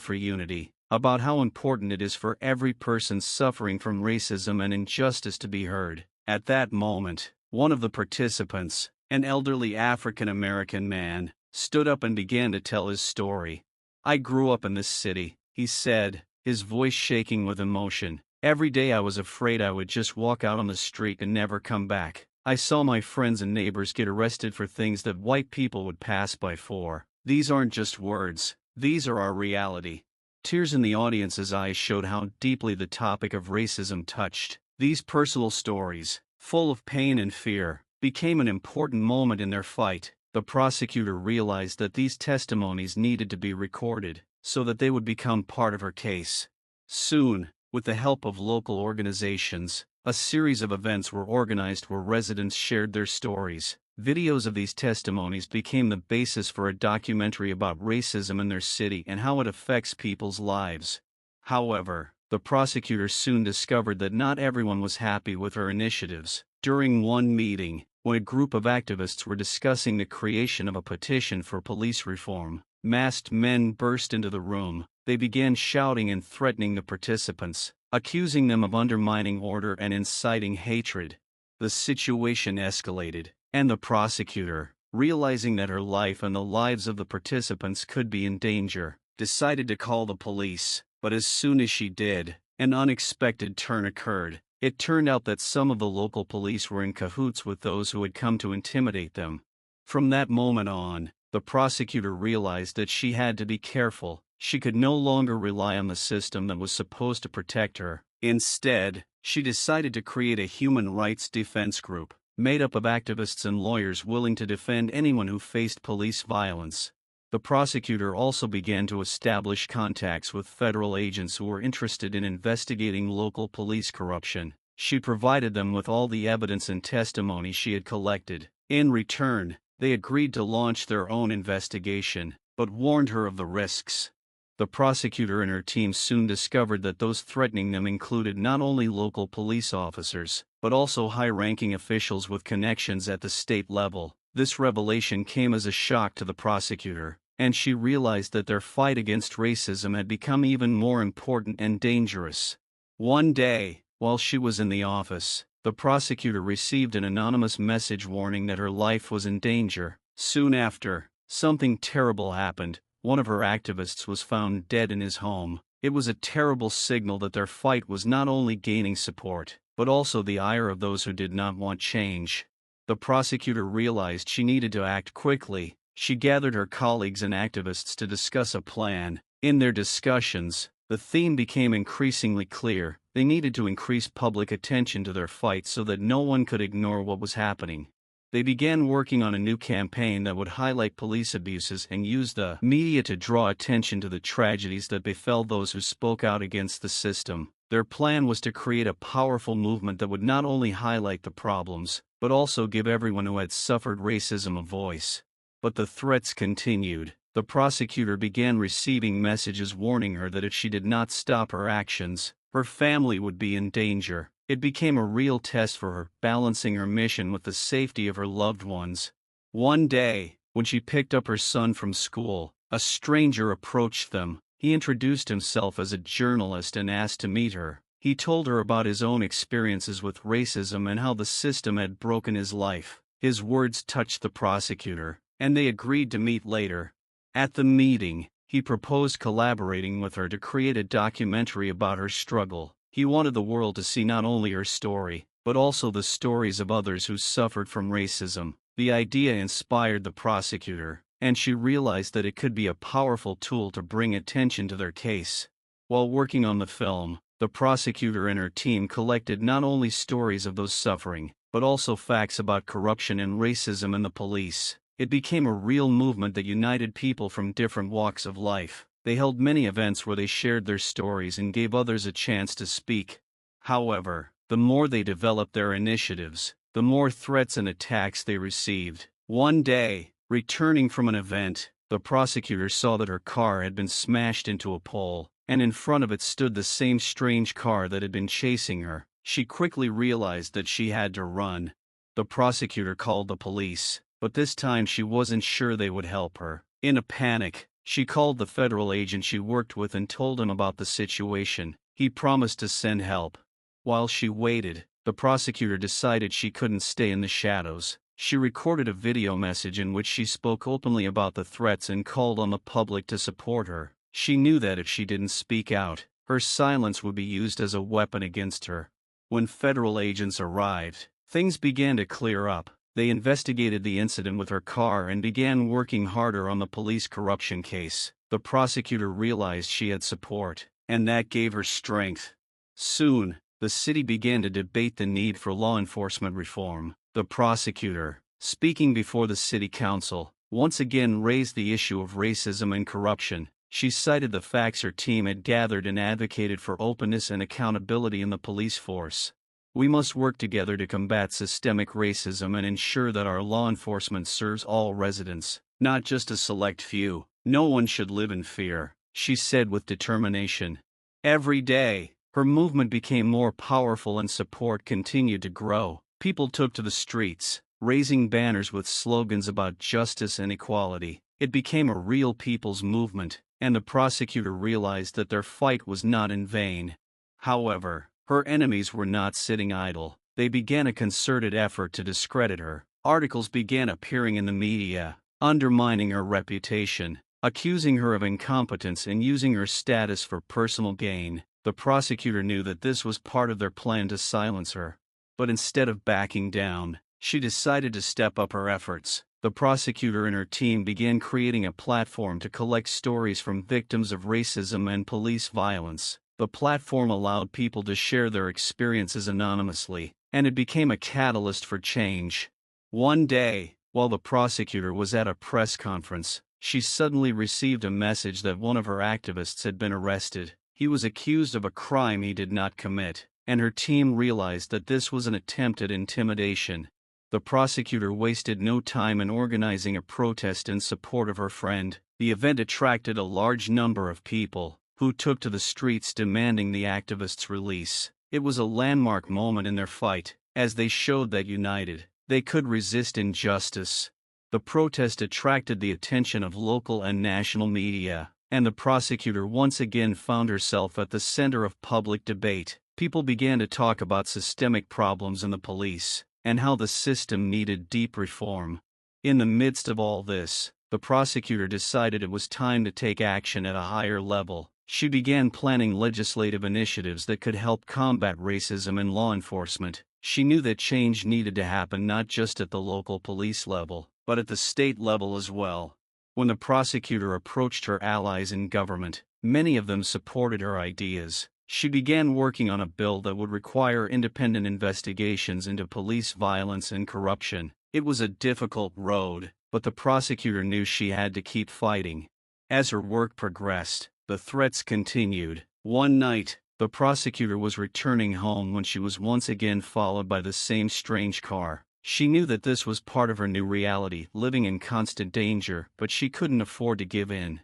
for unity, about how important it is for every person suffering from racism and injustice to be heard. At that moment, one of the participants, an elderly African-American man, stood up and began to tell his story. "I grew up in this city," he said, his voice shaking with emotion. "Every day I was afraid I would just walk out on the street and never come back. I saw my friends and neighbors get arrested for things that white people would pass by for. These aren't just words, these are our reality." Tears in the audience's eyes showed how deeply the topic of racism touched. These personal stories, full of pain and fear, became an important moment in their fight. The prosecutor realized that these testimonies needed to be recorded, so that they would become part of her case. Soon, with the help of local organizations, a series of events were organized where residents shared their stories. Videos of these testimonies became the basis for a documentary about racism in their city and how it affects people's lives. However, the prosecutor soon discovered that not everyone was happy with her initiatives. During one meeting, when a group of activists were discussing the creation of a petition for police reform, masked men burst into the room. They began shouting and threatening the participants, accusing them of undermining order and inciting hatred. The situation escalated, and the prosecutor, realizing that her life and the lives of the participants could be in danger, decided to call the police. But as soon as she did, an unexpected turn occurred. It turned out that some of the local police were in cahoots with those who had come to intimidate them. From that moment on, the prosecutor realized that she had to be careful. She could no longer rely on the system that was supposed to protect her. Instead, she decided to create a human rights defense group, made up of activists and lawyers willing to defend anyone who faced police violence. The prosecutor also began to establish contacts with federal agents who were interested in investigating local police corruption. She provided them with all the evidence and testimony she had collected. In return, they agreed to launch their own investigation, but warned her of the risks. The prosecutor and her team soon discovered that those threatening them included not only local police officers, but also high-ranking officials with connections at the state level. This revelation came as a shock to the prosecutor, and she realized that their fight against racism had become even more important and dangerous. One day, while she was in the office, the prosecutor received an anonymous message warning that her life was in danger. Soon after, something terrible happened. One of her activists was found dead in his home. It was a terrible signal that their fight was not only gaining support, but also the ire of those who did not want change. The prosecutor realized she needed to act quickly. She gathered her colleagues and activists to discuss a plan. In their discussions, the theme became increasingly clear. They needed to increase public attention to their fight so that no one could ignore what was happening. They began working on a new campaign that would highlight police abuses and use the media to draw attention to the tragedies that befell those who spoke out against the system. Their plan was to create a powerful movement that would not only highlight the problems, but also give everyone who had suffered racism a voice. But the threats continued. The prosecutor began receiving messages warning her that if she did not stop her actions, her family would be in danger. It became a real test for her, balancing her mission with the safety of her loved ones. One day, when she picked up her son from school, a stranger approached them. He introduced himself as a journalist and asked to meet her. He told her about his own experiences with racism and how the system had broken his life. His words touched the prosecutor, and they agreed to meet later. At the meeting, he proposed collaborating with her to create a documentary about her struggle. He wanted the world to see not only her story, but also the stories of others who suffered from racism. The idea inspired the prosecutor, and she realized that it could be a powerful tool to bring attention to their case. While working on the film, the prosecutor and her team collected not only stories of those suffering, but also facts about corruption and racism in the police. It became a real movement that united people from different walks of life. They held many events where they shared their stories and gave others a chance to speak. However, the more they developed their initiatives, the more threats and attacks they received. One day, returning from an event, the prosecutor saw that her car had been smashed into a pole, and in front of it stood the same strange car that had been chasing her. She quickly realized that she had to run. The prosecutor called the police, but this time she wasn't sure they would help her. In a panic, she called the federal agent she worked with and told him about the situation. He promised to send help. While she waited, the prosecutor decided she couldn't stay in the shadows. She recorded a video message in which she spoke openly about the threats and called on the public to support her. She knew that if she didn't speak out, her silence would be used as a weapon against her. When federal agents arrived, things began to clear up. They investigated the incident with her car and began working harder on the police corruption case. The prosecutor realized she had support, and that gave her strength. Soon, the city began to debate the need for law enforcement reform. The prosecutor, speaking before the city council, once again raised the issue of racism and corruption. She cited the facts her team had gathered and advocated for openness and accountability in the police force. We must work together to combat systemic racism and ensure that our law enforcement serves all residents, not just a select few. No one should live in fear, she said with determination. Every day, her movement became more powerful and support continued to grow. People took to the streets, raising banners with slogans about justice and equality. It became a real people's movement, and the prosecutor realized that their fight was not in vain. However, her enemies were not sitting idle. They began a concerted effort to discredit her. Articles began appearing in the media, undermining her reputation, accusing her of incompetence and using her status for personal gain. The prosecutor knew that this was part of their plan to silence her. But instead of backing down, she decided to step up her efforts. The prosecutor and her team began creating a platform to collect stories from victims of racism and police violence. The platform allowed people to share their experiences anonymously, and it became a catalyst for change. One day, while the prosecutor was at a press conference, she suddenly received a message that one of her activists had been arrested. He was accused of a crime he did not commit, and her team realized that this was an attempt at intimidation. The prosecutor wasted no time in organizing a protest in support of her friend. The event attracted a large number of people, who took to the streets demanding the activist's release. It was a landmark moment in their fight, as they showed that united, they could resist injustice. The protest attracted the attention of local and national media, and the prosecutor once again found herself at the center of public debate. People began to talk about systemic problems in the police, and how the system needed deep reform. In the midst of all this, the prosecutor decided it was time to take action at a higher level. She began planning legislative initiatives that could help combat racism in law enforcement. She knew that change needed to happen not just at the local police level, but at the state level as well. When the prosecutor approached her allies in government, many of them supported her ideas. She began working on a bill that would require independent investigations into police violence and corruption. It was a difficult road, but the prosecutor knew she had to keep fighting. As her work progressed, the threats continued. One night, the prosecutor was returning home when she was once again followed by the same strange car. She knew that this was part of her new reality, living in constant danger, but she couldn't afford to give in.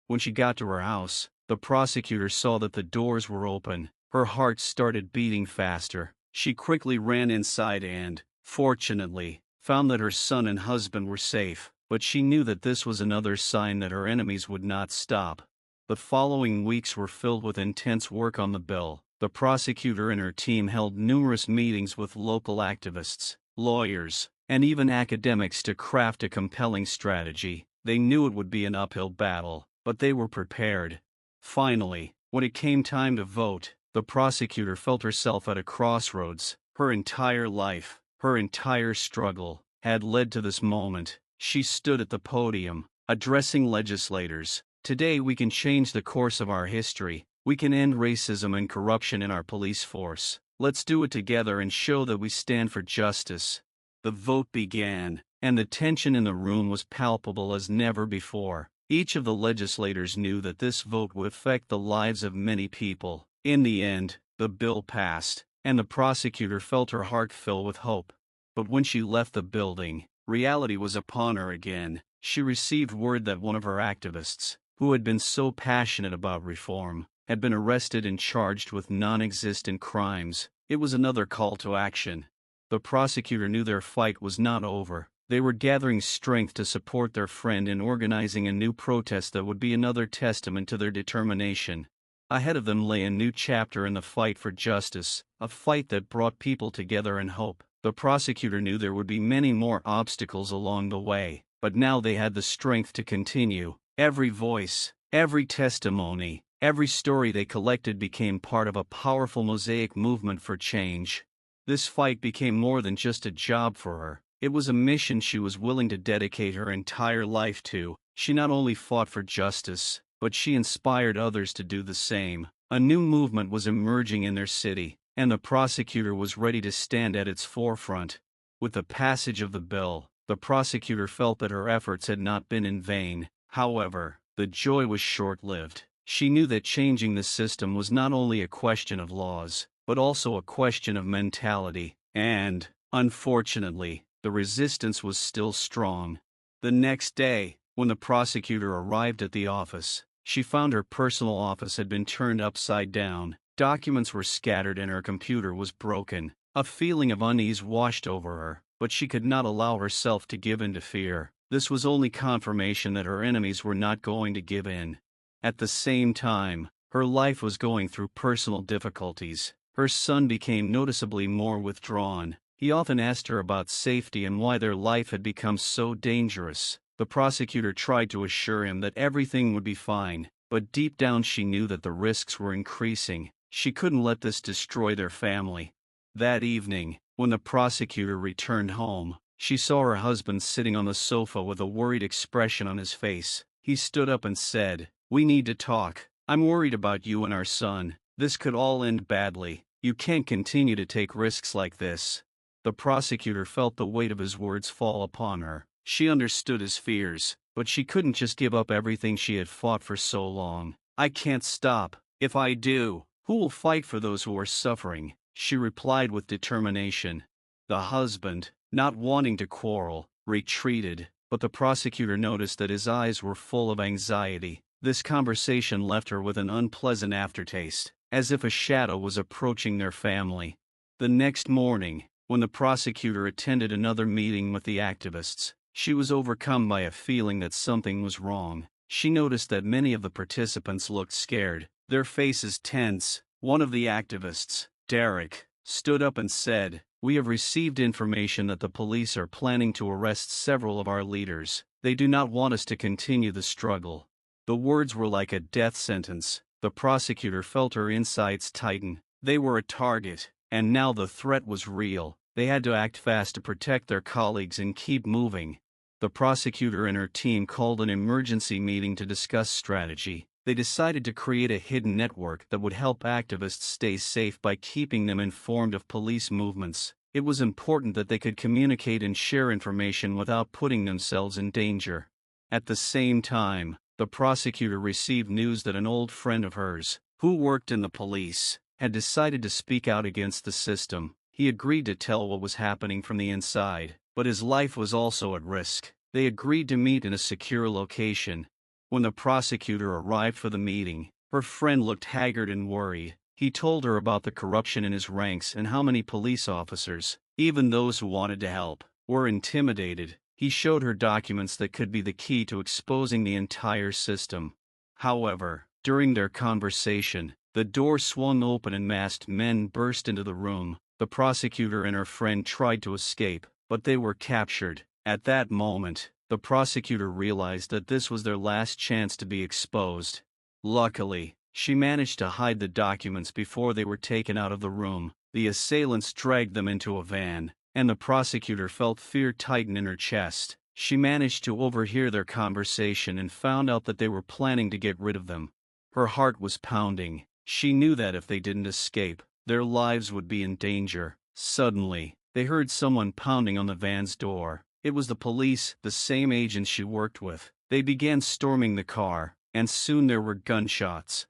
When she got to her house, the prosecutor saw that the doors were open. Her heart started beating faster. She quickly ran inside and, fortunately, found that her son and husband were safe, but she knew that this was another sign that her enemies would not stop. The following weeks were filled with intense work on the bill. The prosecutor and her team held numerous meetings with local activists, lawyers, and even academics to craft a compelling strategy. They knew it would be an uphill battle, but they were prepared. Finally, when it came time to vote, the prosecutor felt herself at a crossroads. Her entire life, her entire struggle, had led to this moment. She stood at the podium, addressing legislators. Today we can change the course of our history. We can end racism and corruption in our police force. Let's do it together and show that we stand for justice." The vote began, and the tension in the room was palpable as never before. Each of the legislators knew that this vote would affect the lives of many people. In the end, the bill passed, and the prosecutor felt her heart fill with hope. But when she left the building, reality was upon her again. She received word that one of her activists, who had been so passionate about reform, had been arrested and charged with non-existent crimes. It was another call to action. The prosecutor knew their fight was not over. They were gathering strength to support their friend and organizing a new protest that would be another testament to their determination. Ahead of them lay a new chapter in the fight for justice, a fight that brought people together in hope. The prosecutor knew there would be many more obstacles along the way, but now they had the strength to continue. Every voice, every testimony, every story they collected became part of a powerful mosaic movement for change. This fight became more than just a job for her. It was a mission she was willing to dedicate her entire life to. She not only fought for justice, but she inspired others to do the same. A new movement was emerging in their city, and the prosecutor was ready to stand at its forefront. With the passage of the bill, the prosecutor felt that her efforts had not been in vain. However, the joy was short-lived. She knew that changing the system was not only a question of laws, but also a question of mentality, and, unfortunately, the resistance was still strong. The next day, when the prosecutor arrived at the office, she found her personal office had been turned upside down. Documents were scattered and her computer was broken. A feeling of unease washed over her, but she could not allow herself to give in to fear. This was only confirmation that her enemies were not going to give in. At the same time, her life was going through personal difficulties. Her son became noticeably more withdrawn. He often asked her about safety and why their life had become so dangerous. The prosecutor tried to assure him that everything would be fine, but deep down she knew that the risks were increasing. She couldn't let this destroy their family. That evening, when the prosecutor returned home, she saw her husband sitting on the sofa with a worried expression on his face. He stood up and said, "We need to talk. I'm worried about you and our son. This could all end badly. You can't continue to take risks like this." The prosecutor felt the weight of his words fall upon her. She understood his fears, but she couldn't just give up everything she had fought for so long. "I can't stop. If I do, who will fight for those who are suffering?" she replied with determination. The husband, not wanting to quarrel, retreated, but the prosecutor noticed that his eyes were full of anxiety. This conversation left her with an unpleasant aftertaste, as if a shadow was approaching their family. The next morning, when the prosecutor attended another meeting with the activists, she was overcome by a feeling that something was wrong. She noticed that many of the participants looked scared, their faces tense. One of the activists, Derek, stood up and said, "We have received information that the police are planning to arrest several of our leaders. They do not want us to continue the struggle." The words were like a death sentence. The prosecutor felt her insides tighten. They were a target, and now the threat was real. They had to act fast to protect their colleagues and keep moving. The prosecutor and her team called an emergency meeting to discuss strategy. They decided to create a hidden network that would help activists stay safe by keeping them informed of police movements. It was important that they could communicate and share information without putting themselves in danger. At the same time, the prosecutor received news that an old friend of hers, who worked in the police, had decided to speak out against the system. He agreed to tell what was happening from the inside, but his life was also at risk. They agreed to meet in a secure location. When the prosecutor arrived for the meeting, her friend looked haggard and worried. He told her about the corruption in his ranks and how many police officers, even those who wanted to help, were intimidated. He showed her documents that could be the key to exposing the entire system. However, during their conversation, the door swung open and masked men burst into the room. The prosecutor and her friend tried to escape, but they were captured. At that moment, the prosecutor realized that this was their last chance to be exposed. Luckily, she managed to hide the documents before they were taken out of the room. The assailants dragged them into a van, and the prosecutor felt fear tighten in her chest. She managed to overhear their conversation and found out that they were planning to get rid of them. Her heart was pounding. She knew that if they didn't escape, Their lives would be in danger. Suddenly, they heard someone pounding on the van's door. It was the police, the same agents she worked with. They began storming the car, and soon there were gunshots.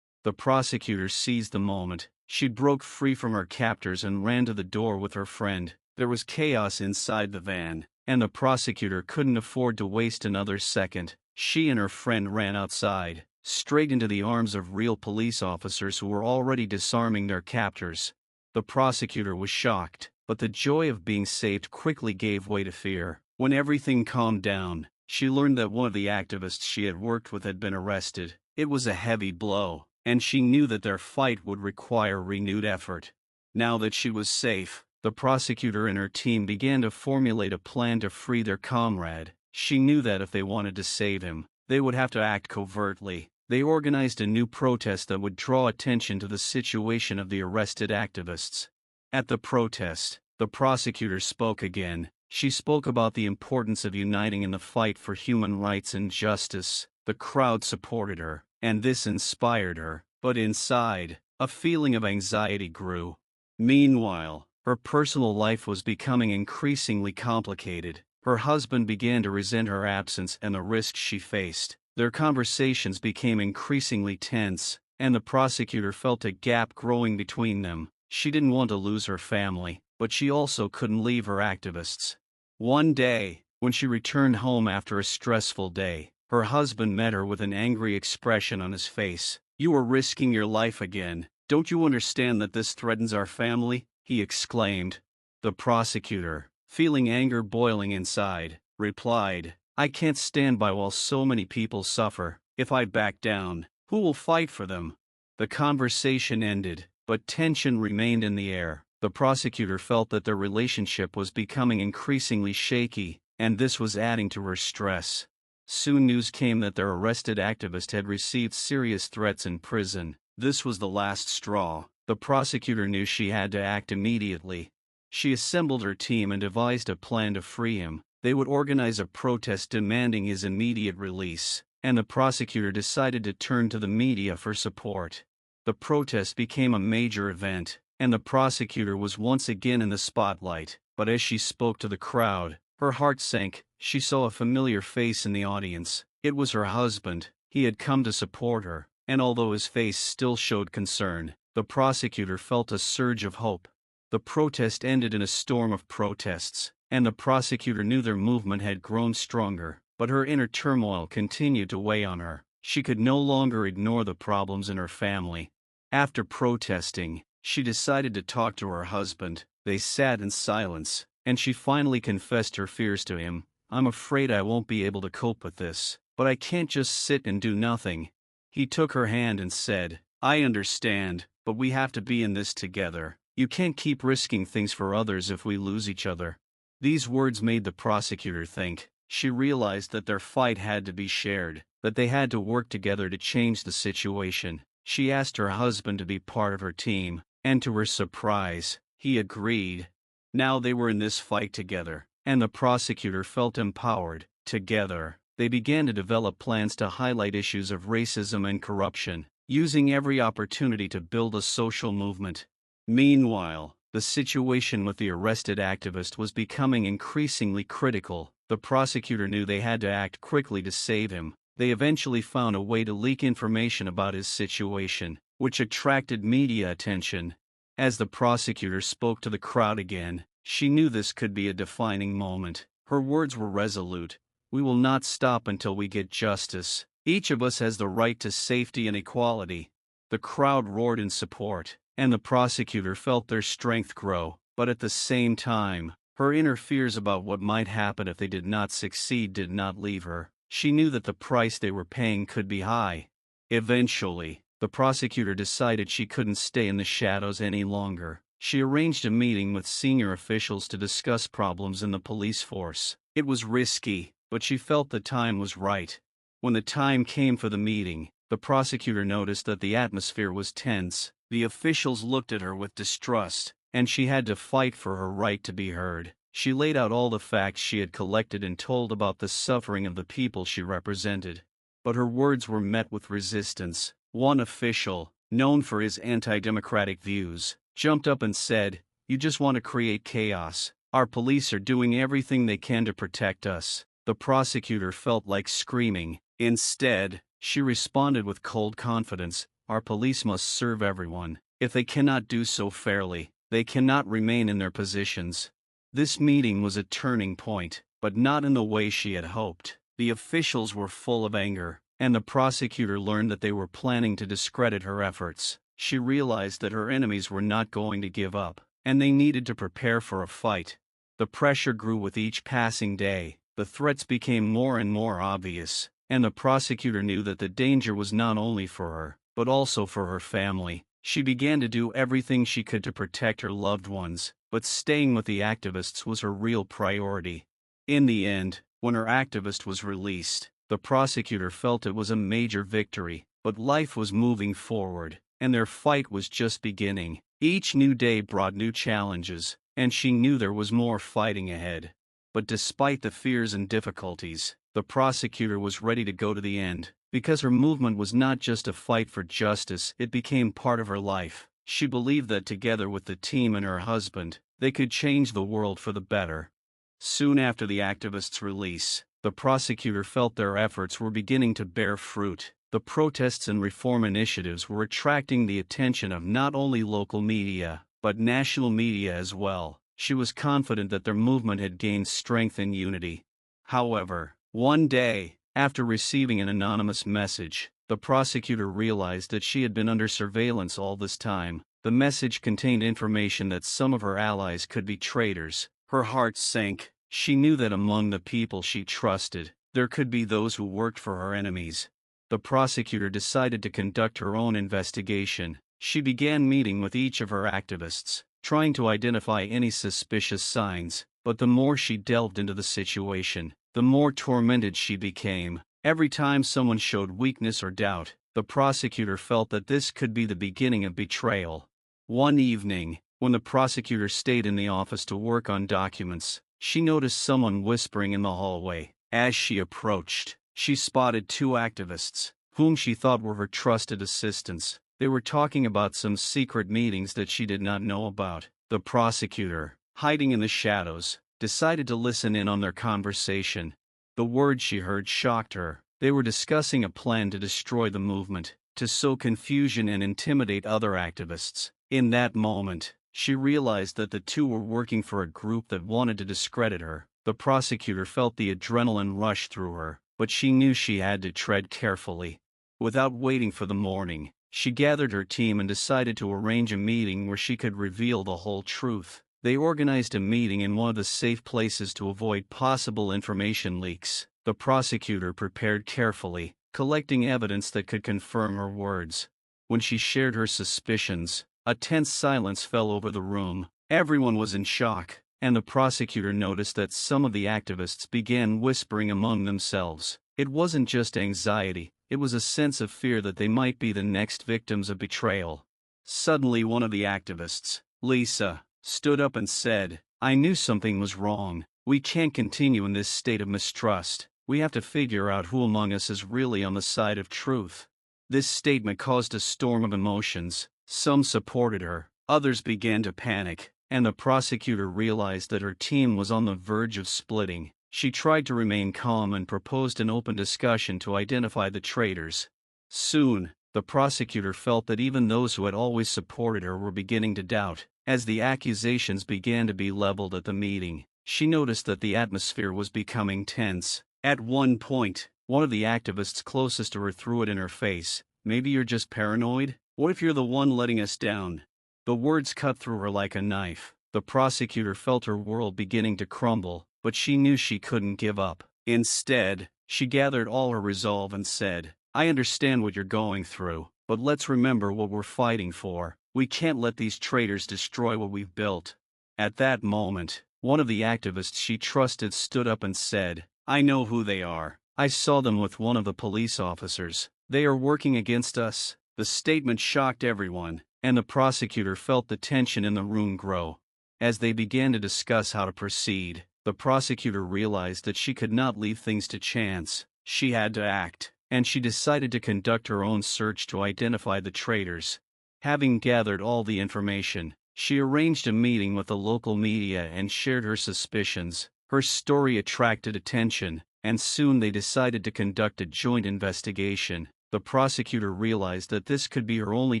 The prosecutor seized the moment. She broke free from her captors and ran to the door with her friend. There was chaos inside the van, and the prosecutor couldn't afford to waste another second. She and her friend ran outside, straight into the arms of real police officers who were already disarming their captors. The prosecutor was shocked, but the joy of being saved quickly gave way to fear. When everything calmed down, she learned that one of the activists she had worked with had been arrested. It was a heavy blow, and she knew that their fight would require renewed effort. Now that she was safe, the prosecutor and her team began to formulate a plan to free their comrade. She knew that if they wanted to save him, they would have to act covertly. They organized a new protest that would draw attention to the situation of the arrested activists. At the protest, the prosecutor spoke again. She spoke about the importance of uniting in the fight for human rights and justice. The crowd supported her, and this inspired her. But inside, a feeling of anxiety grew. Meanwhile, her personal life was becoming increasingly complicated. Her husband began to resent her absence and the risks she faced. Their conversations became increasingly tense, and the prosecutor felt a gap growing between them. She didn't want to lose her family, but she also couldn't leave her activists. One day, when she returned home after a stressful day, her husband met her with an angry expression on his face. "You are risking your life again. Don't you understand that this threatens our family?" he exclaimed. The prosecutor, feeling anger boiling inside, replied, "I can't stand by while so many people suffer. If I back down, who will fight for them?" The conversation ended, but tension remained in the air. The prosecutor felt that their relationship was becoming increasingly shaky, and this was adding to her stress. Soon news came that their arrested activist had received serious threats in prison. This was the last straw. The prosecutor knew she had to act immediately. She assembled her team and devised a plan to free him. They would organize a protest demanding his immediate release, and the prosecutor decided to turn to the media for support. The protest became a major event, and the prosecutor was once again in the spotlight. But as she spoke to the crowd, her heart sank. She saw a familiar face in the audience. It was her husband. He had come to support her, and although his face still showed concern, the prosecutor felt a surge of hope. The protest ended in a storm of protests, and the prosecutor knew their movement had grown stronger, but her inner turmoil continued to weigh on her. She could no longer ignore the problems in her family. After protesting, she decided to talk to her husband. They sat in silence, and she finally confessed her fears to him. "I'm afraid I won't be able to cope with this, but I can't just sit and do nothing." He took her hand and said, "I understand, but we have to be in this together. You can't keep risking things for others if we lose each other." These words made the prosecutor think. She realized that their fight had to be shared, that they had to work together to change the situation. She asked her husband to be part of her team, and to her surprise, he agreed. Now they were in this fight together, and the prosecutor felt empowered. Together, they began to develop plans to highlight issues of racism and corruption, using every opportunity to build a social movement. Meanwhile, the situation with the arrested activist was becoming increasingly critical. The prosecutor knew they had to act quickly to save him. They eventually found a way to leak information about his situation, which attracted media attention. As the prosecutor spoke to the crowd again, she knew this could be a defining moment. Her words were resolute. "We will not stop until we get justice. Each of us has the right to safety and equality." The crowd roared in support, and the prosecutor felt their strength grow. But at the same time, her inner fears about what might happen if they did not succeed did not leave her. She knew that the price they were paying could be high. Eventually, the prosecutor decided she couldn't stay in the shadows any longer. She arranged a meeting with senior officials to discuss problems in the police force. It was risky, but she felt the time was right. When the time came for the meeting, the prosecutor noticed that the atmosphere was tense. The officials looked at her with distrust, and she had to fight for her right to be heard. She laid out all the facts she had collected and told about the suffering of the people she represented. But her words were met with resistance. One official, known for his anti-democratic views, jumped up and said, "You just want to create chaos. Our police are doing everything they can to protect us." The prosecutor felt like screaming. Instead, she responded with cold confidence, "Our police must serve everyone. If they cannot do so fairly, they cannot remain in their positions." This meeting was a turning point, but not in the way she had hoped. The officials were full of anger, and the prosecutor learned that they were planning to discredit her efforts. She realized that her enemies were not going to give up, and they needed to prepare for a fight. The pressure grew with each passing day, the threats became more and more obvious, and the prosecutor knew that the danger was not only for her, but also for her family. She began to do everything she could to protect her loved ones, but staying with the activists was her real priority. In the end, when her activist was released, the prosecutor felt it was a major victory, but life was moving forward, and their fight was just beginning. Each new day brought new challenges, and she knew there was more fighting ahead. But despite the fears and difficulties, the prosecutor was ready to go to the end, because her movement was not just a fight for justice, it became part of her life. She believed that together with the team and her husband, they could change the world for the better. Soon after the activists' release, the prosecutor felt their efforts were beginning to bear fruit. The protests and reform initiatives were attracting the attention of not only local media, but national media as well. She was confident that their movement had gained strength and unity. However, one day, after receiving an anonymous message, the prosecutor realized that she had been under surveillance all this time. The message contained information that some of her allies could be traitors. Her heart sank. She knew that among the people she trusted, there could be those who worked for her enemies. The prosecutor decided to conduct her own investigation. She began meeting with each of her activists, trying to identify any suspicious signs, but the more she delved into the situation, the more tormented she became. Every time someone showed weakness or doubt, the prosecutor felt that this could be the beginning of betrayal. One evening, when the prosecutor stayed in the office to work on documents, she noticed someone whispering in the hallway. As she approached, she spotted two activists, whom she thought were her trusted assistants. They were talking about some secret meetings that she did not know about. The prosecutor, hiding in the shadows, decided to listen in on their conversation. The words she heard shocked her. They were discussing a plan to destroy the movement, to sow confusion and intimidate other activists. In that moment, she realized that the two were working for a group that wanted to discredit her. The prosecutor felt the adrenaline rush through her, but she knew she had to tread carefully. Without waiting for the morning, she gathered her team and decided to arrange a meeting where she could reveal the whole truth. They organized a meeting in one of the safe places to avoid possible information leaks. The prosecutor prepared carefully, collecting evidence that could confirm her words. When she shared her suspicions, a tense silence fell over the room. Everyone was in shock, and the prosecutor noticed that some of the activists began whispering among themselves. It wasn't just anxiety, it was a sense of fear that they might be the next victims of betrayal. Suddenly one of the activists, Lisa, stood up and said, "I knew something was wrong. We can't continue in this state of mistrust. We have to figure out who among us is really on the side of truth." This statement caused a storm of emotions. Some supported her, others began to panic, and the prosecutor realized that her team was on the verge of splitting. She tried to remain calm and proposed an open discussion to identify the traitors. Soon, the prosecutor felt that even those who had always supported her were beginning to doubt. As the accusations began to be leveled at the meeting, she noticed that the atmosphere was becoming tense. At one point, one of the activists closest to her threw it in her face. "Maybe you're just paranoid? What if you're the one letting us down?" The words cut through her like a knife. The prosecutor felt her world beginning to crumble, but she knew she couldn't give up. Instead, she gathered all her resolve and said, "I understand what you're going through, but let's remember what we're fighting for. We can't let these traitors destroy what we've built." At that moment, one of the activists she trusted stood up and said, "I know who they are. I saw them with one of the police officers. They are working against us." The statement shocked everyone, and the prosecutor felt the tension in the room grow. As they began to discuss how to proceed, the prosecutor realized that she could not leave things to chance. She had to act, and she decided to conduct her own search to identify the traitors. Having gathered all the information, She arranged a meeting with the local media and shared her suspicions. Her story attracted attention, and soon they decided to conduct a joint investigation. The prosecutor realized that this could be her only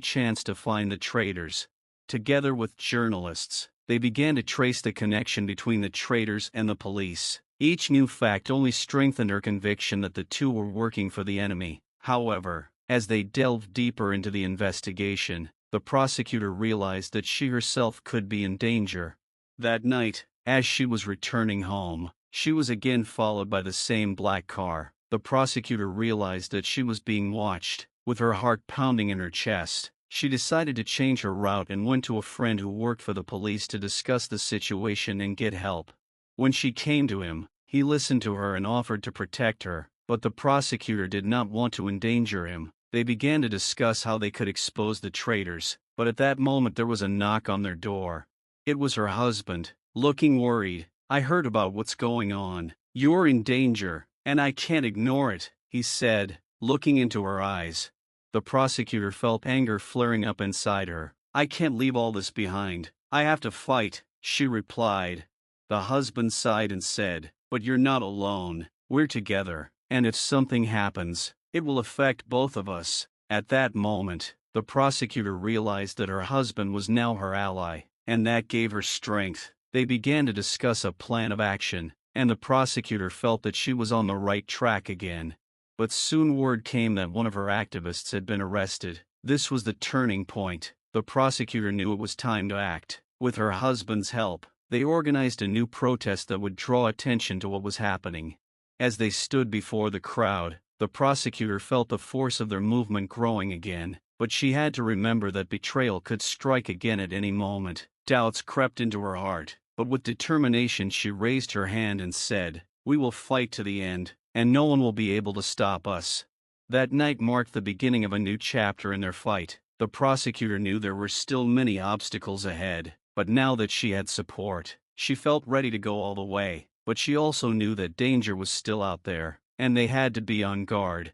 chance to find the traitors. Together with journalists, they began to trace the connection between the traitors and the police. Each new fact only strengthened her conviction that the two were working for the enemy. However, as they delved deeper into the investigation, the prosecutor realized that she herself could be in danger. That night, as she was returning home, she was again followed by the same black car. The prosecutor realized that she was being watched. With her heart pounding in her chest, she decided to change her route and went to a friend who worked for the police to discuss the situation and get help. When she came to him, he listened to her and offered to protect her, but the prosecutor did not want to endanger him. They began to discuss how they could expose the traitors, but at that moment there was a knock on their door. It was her husband, looking worried. "I heard about what's going on. You're in danger, and I can't ignore it," he said, looking into her eyes. The prosecutor felt anger flaring up inside her. "I can't leave all this behind. I have to fight," she replied. The husband sighed and said, "But you're not alone. We're together, and if something happens, it will affect both of us." At that moment, the prosecutor realized that her husband was now her ally, and that gave her strength. They began to discuss a plan of action, and the prosecutor felt that she was on the right track again. But soon word came that one of her activists had been arrested. This was the turning point. The prosecutor knew it was time to act. With her husband's help, they organized a new protest that would draw attention to what was happening. As they stood before the crowd, the prosecutor felt the force of their movement growing again, but she had to remember that betrayal could strike again at any moment. Doubts crept into her heart, but with determination she raised her hand and said, "We will fight to the end, and no one will be able to stop us." That night marked the beginning of a new chapter in their fight. The prosecutor knew there were still many obstacles ahead, but now that she had support, she felt ready to go all the way. But she also knew that danger was still out there, and they had to be on guard.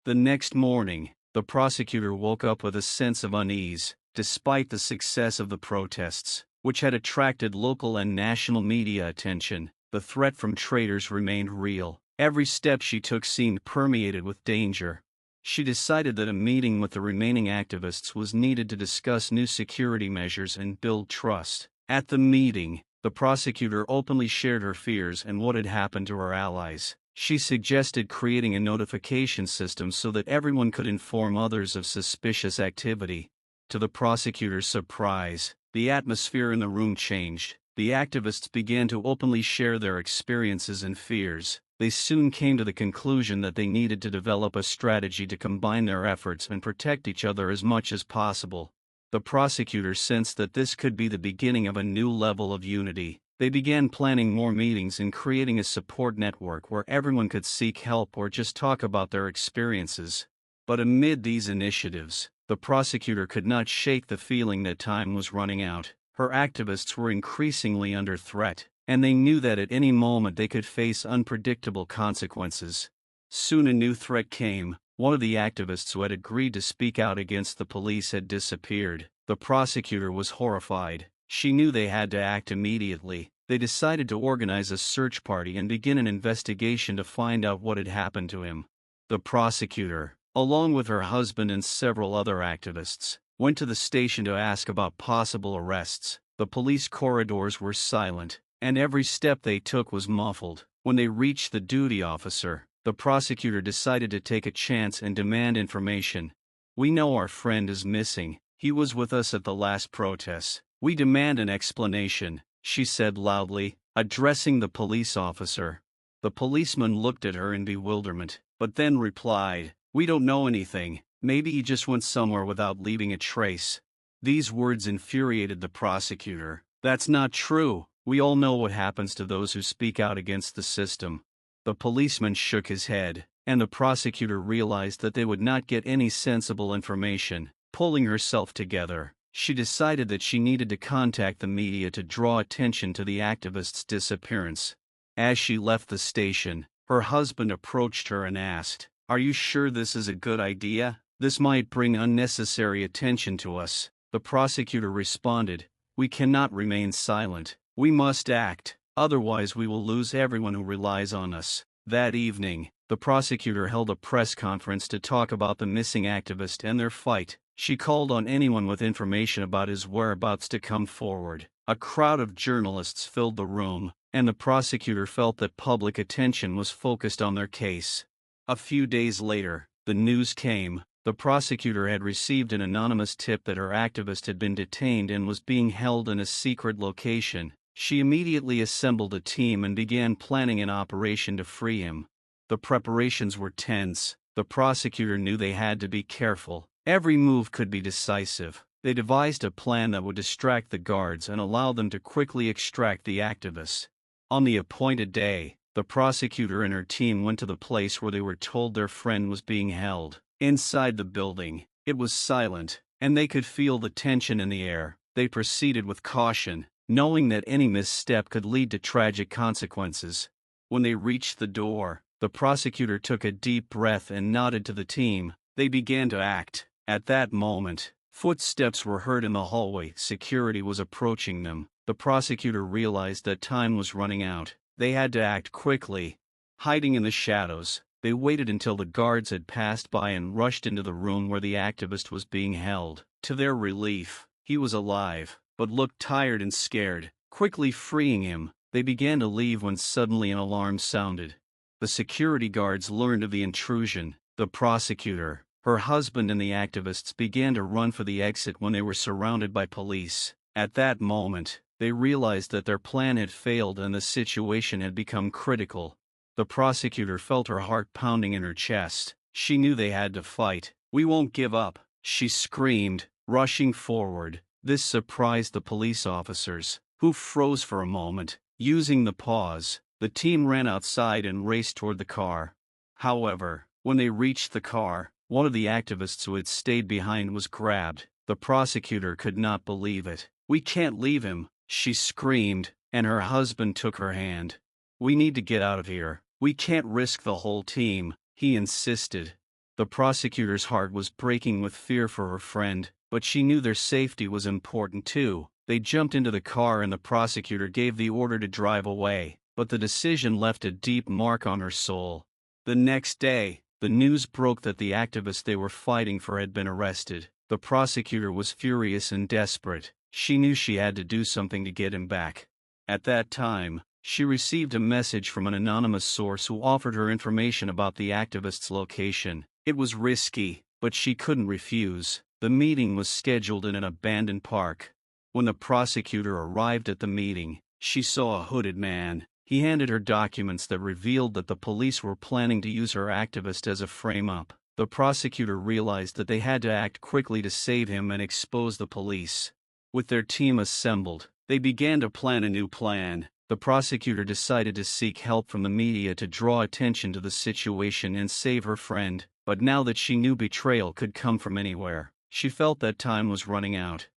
The next morning, the prosecutor woke up with a sense of unease. Despite the success of the protests, which had attracted local and national media attention, the threat from traitors remained real. Every step she took seemed permeated with danger. She decided that a meeting with the remaining activists was needed to discuss new security measures and build trust. At the meeting, the prosecutor openly shared her fears and what had happened to her allies. She suggested creating a notification system so that everyone could inform others of suspicious activity. To the prosecutor's surprise, the atmosphere in the room changed. The activists began to openly share their experiences and fears. They soon came to the conclusion that they needed to develop a strategy to combine their efforts and protect each other as much as possible. The prosecutor sensed that this could be the beginning of a new level of unity. They began planning more meetings and creating a support network where everyone could seek help or just talk about their experiences. But amid these initiatives, the prosecutor could not shake the feeling that time was running out. Her activists were increasingly under threat, and they knew that at any moment they could face unpredictable consequences. Soon a new threat came. One of the activists who had agreed to speak out against the police had disappeared. The prosecutor was horrified. She knew they had to act immediately. They decided to organize a search party and begin an investigation to find out what had happened to him. The prosecutor, along with her husband and several other activists, went to the station to ask about possible arrests. The police corridors were silent, and every step they took was muffled. When they reached the duty officer, the prosecutor decided to take a chance and demand information. "We know our friend is missing. He was with us at the last protest. We demand an explanation," she said loudly, addressing the police officer. The policeman looked at her in bewilderment, but then replied, "We don't know anything. Maybe he just went somewhere without leaving a trace." These words infuriated the prosecutor. "That's not true. We all know what happens to those who speak out against the system." The policeman shook his head, and the prosecutor realized that they would not get any sensible information. Pulling herself together, she decided that she needed to contact the media to draw attention to the activist's disappearance. As she left the station, her husband approached her and asked, "Are you sure this is a good idea? This might bring unnecessary attention to us." The prosecutor responded, We cannot remain silent. We must act, otherwise we will lose everyone who relies on us. That evening, the prosecutor held a press conference to talk about the missing activist and their fight. She called on anyone with information about his whereabouts to come forward. A crowd of journalists filled the room, and the prosecutor felt that public attention was focused on their case. A few days later, the news came. The prosecutor had received an anonymous tip that her activist had been detained and was being held in a secret location. She immediately assembled a team and began planning an operation to free him. The preparations were tense. The prosecutor knew they had to be careful. Every move could be decisive. They devised a plan that would distract the guards and allow them to quickly extract the activists. On the appointed day, the prosecutor and her team went to the place where they were told their friend was being held. Inside the building, it was silent, and they could feel the tension in the air. They proceeded with caution, knowing that any misstep could lead to tragic consequences. When they reached the door, the prosecutor took a deep breath and nodded to the team. They began to act. At that moment, footsteps were heard in the hallway. Security was approaching them. The prosecutor realized that time was running out. They had to act quickly. Hiding in the shadows, they waited until the guards had passed by and rushed into the room where the activist was being held. To their relief, he was alive, but looked tired and scared. Quickly freeing him, they began to leave when suddenly an alarm sounded. The security guards learned of the intrusion. The prosecutor, her husband and the activists began to run for the exit when they were surrounded by police. At that moment, they realized that their plan had failed and the situation had become critical. The prosecutor felt her heart pounding in her chest. She knew they had to fight. "We won't give up," she screamed, rushing forward. This surprised the police officers, who froze for a moment. Using the pause, the team ran outside and raced toward the car. However, when they reached the car, one of the activists who had stayed behind was grabbed. The prosecutor could not believe it. "We can't leave him," she screamed, and her husband took her hand. "We need to get out of here. We can't risk the whole team," he insisted. The prosecutor's heart was breaking with fear for her friend, but she knew their safety was important too. They jumped into the car and the prosecutor gave the order to drive away, but the decision left a deep mark on her soul. The next day, the news broke that the activist they were fighting for had been arrested. The prosecutor was furious and desperate. She knew she had to do something to get him back. At that time, she received a message from an anonymous source who offered her information about the activist's location. It was risky, but she couldn't refuse. The meeting was scheduled in an abandoned park. When the prosecutor arrived at the meeting, she saw a hooded man. He handed her documents that revealed that the police were planning to use her activist as a frame-up. The prosecutor realized that they had to act quickly to save him and expose the police. With their team assembled, they began to plan a new plan. The prosecutor decided to seek help from the media to draw attention to the situation and save her friend. But now that she knew betrayal could come from anywhere, she felt that time was running out.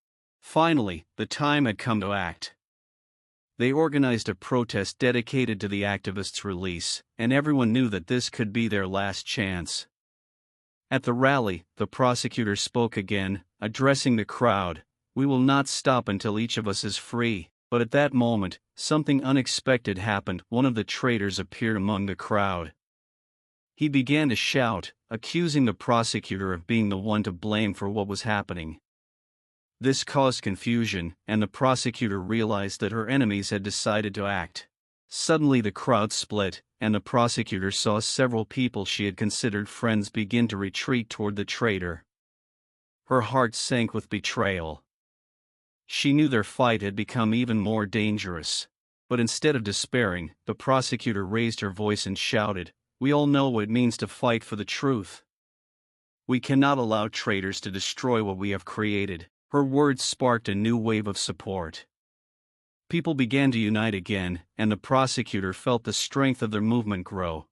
Finally, the time had come to act. They organized a protest dedicated to the activist's release, and everyone knew that this could be their last chance. At the rally, the prosecutor spoke again, addressing the crowd. "We will not stop until each of us is free." But at that moment, something unexpected happened. One of the traitors appeared among the crowd. He began to shout, accusing the prosecutor of being the one to blame for what was happening. This caused confusion, and the prosecutor realized that her enemies had decided to act. Suddenly the crowd split, and the prosecutor saw several people she had considered friends begin to retreat toward the traitor. Her heart sank with betrayal. She knew their fight had become even more dangerous. But instead of despairing, the prosecutor raised her voice and shouted, "We all know what it means to fight for the truth. We cannot allow traitors to destroy what we have created." Her words sparked a new wave of support. People began to unite again, and the prosecutor felt the strength of their movement grow.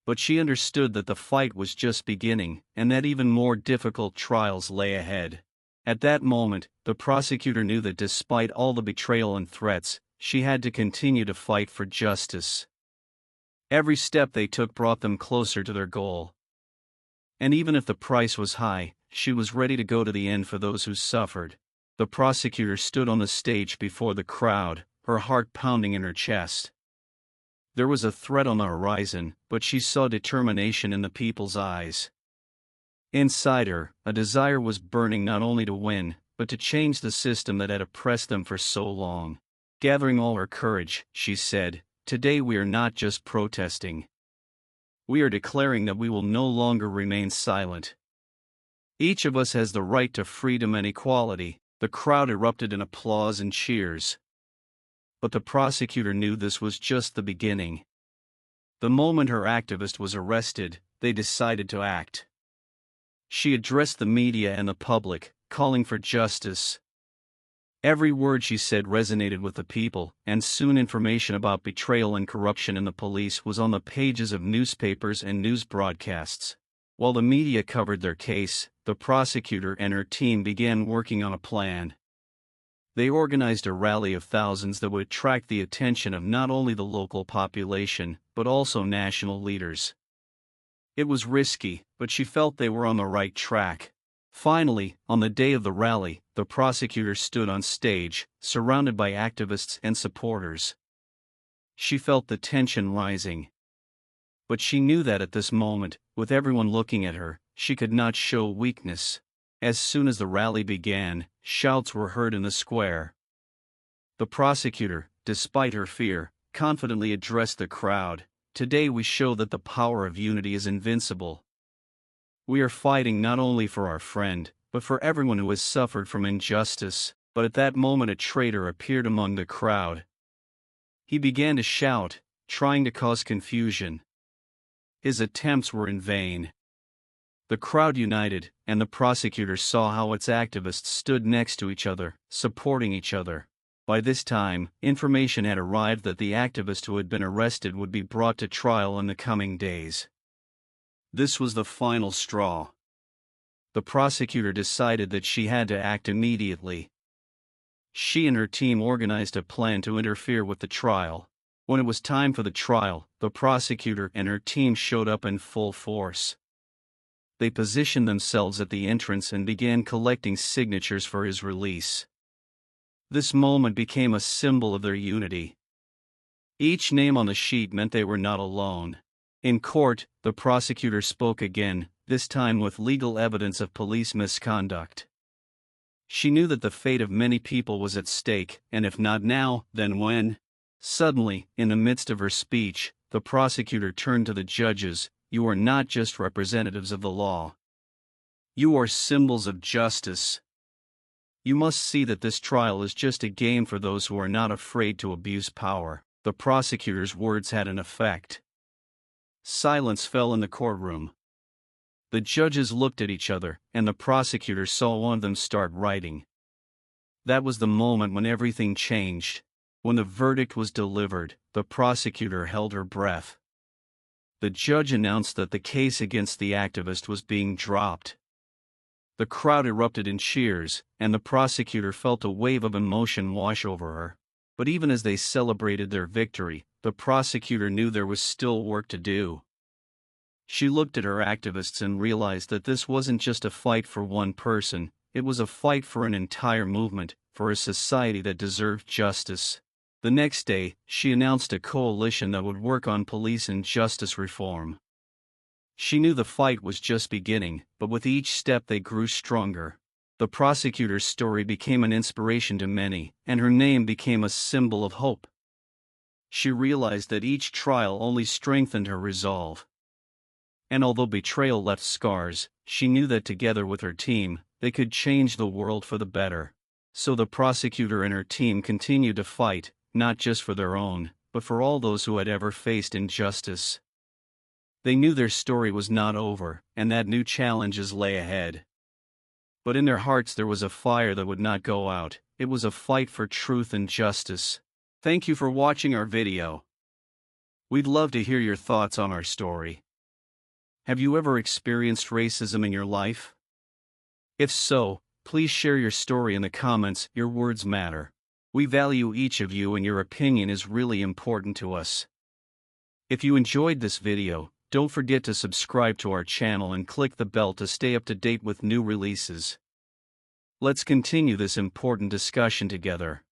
But she understood that the fight was just beginning, and that even more difficult trials lay ahead. At that moment, the prosecutor knew that despite all the betrayal and threats, she had to continue to fight for justice. Every step they took brought them closer to their goal. And even if the price was high, she was ready to go to the end for those who suffered. The prosecutor stood on the stage before the crowd, her heart pounding in her chest. There was a threat on the horizon, but she saw determination in the people's eyes. Inside her, a desire was burning not only to win, but to change the system that had oppressed them for so long. Gathering all her courage, she said, "Today we are not just protesting. We are declaring that we will no longer remain silent. Each of us has the right to freedom and equality." The crowd erupted in applause and cheers. But the prosecutor knew this was just the beginning. The moment her activist was arrested, they decided to act. She addressed the media and the public, calling for justice. Every word she said resonated with the people, and soon information about betrayal and corruption in the police was on the pages of newspapers and news broadcasts. While the media covered their case, the prosecutor and her team began working on a plan. They organized a rally of thousands that would attract the attention of not only the local population, but also national leaders. It was risky, but she felt they were on the right track. Finally, on the day of the rally, the prosecutor stood on stage, surrounded by activists and supporters. She felt the tension rising. But she knew that at this moment, with everyone looking at her, she could not show weakness. As soon as the rally began, shouts were heard in the square. The prosecutor, despite her fear, confidently addressed the crowd. "Today we show that the power of unity is invincible. We are fighting not only for our friend, but for everyone who has suffered from injustice." But at that moment a traitor appeared among the crowd. He began to shout, trying to cause confusion. His attempts were in vain. The crowd united, and the prosecutor saw how its activists stood next to each other, supporting each other. By this time, information had arrived that the activist who had been arrested would be brought to trial in the coming days. This was the final straw. The prosecutor decided that she had to act immediately. She and her team organized a plan to interfere with the trial. When it was time for the trial, the prosecutor and her team showed up in full force. They positioned themselves at the entrance and began collecting signatures for his release. This moment became a symbol of their unity. Each name on the sheet meant they were not alone. In court, the prosecutor spoke again, this time with legal evidence of police misconduct. She knew that the fate of many people was at stake, and if not now, then when? Suddenly, in the midst of her speech, the prosecutor turned to the judges. "You are not just representatives of the law. You are symbols of justice. You must see that this trial is just a game for those who are not afraid to abuse power." The prosecutor's words had an effect. Silence fell in the courtroom. The judges looked at each other, and the prosecutor saw one of them start writing. That was the moment when everything changed. When the verdict was delivered, the prosecutor held her breath. The judge announced that the case against the activist was being dropped. The crowd erupted in cheers, and the prosecutor felt a wave of emotion wash over her. But even as they celebrated their victory, the prosecutor knew there was still work to do. She looked at her activists and realized that this wasn't just a fight for one person, it was a fight for an entire movement, for a society that deserved justice. The next day, she announced a coalition that would work on police and justice reform. She knew the fight was just beginning, but with each step they grew stronger. The prosecutor's story became an inspiration to many, and her name became a symbol of hope. She realized that each trial only strengthened her resolve. And although betrayal left scars, she knew that together with her team, they could change the world for the better. So the prosecutor and her team continued to fight, not just for their own, but for all those who had ever faced injustice. They knew their story was not over, and that new challenges lay ahead. But in their hearts there was a fire that would not go out. It was a fight for truth and justice. Thank you for watching our video. We'd love to hear your thoughts on our story. Have you ever experienced racism in your life? If so, please share your story in the comments. Your words matter. We value each of you and your opinion is really important to us. If you enjoyed this video, don't forget to subscribe to our channel and click the bell to stay up to date with new releases. Let's continue this important discussion together.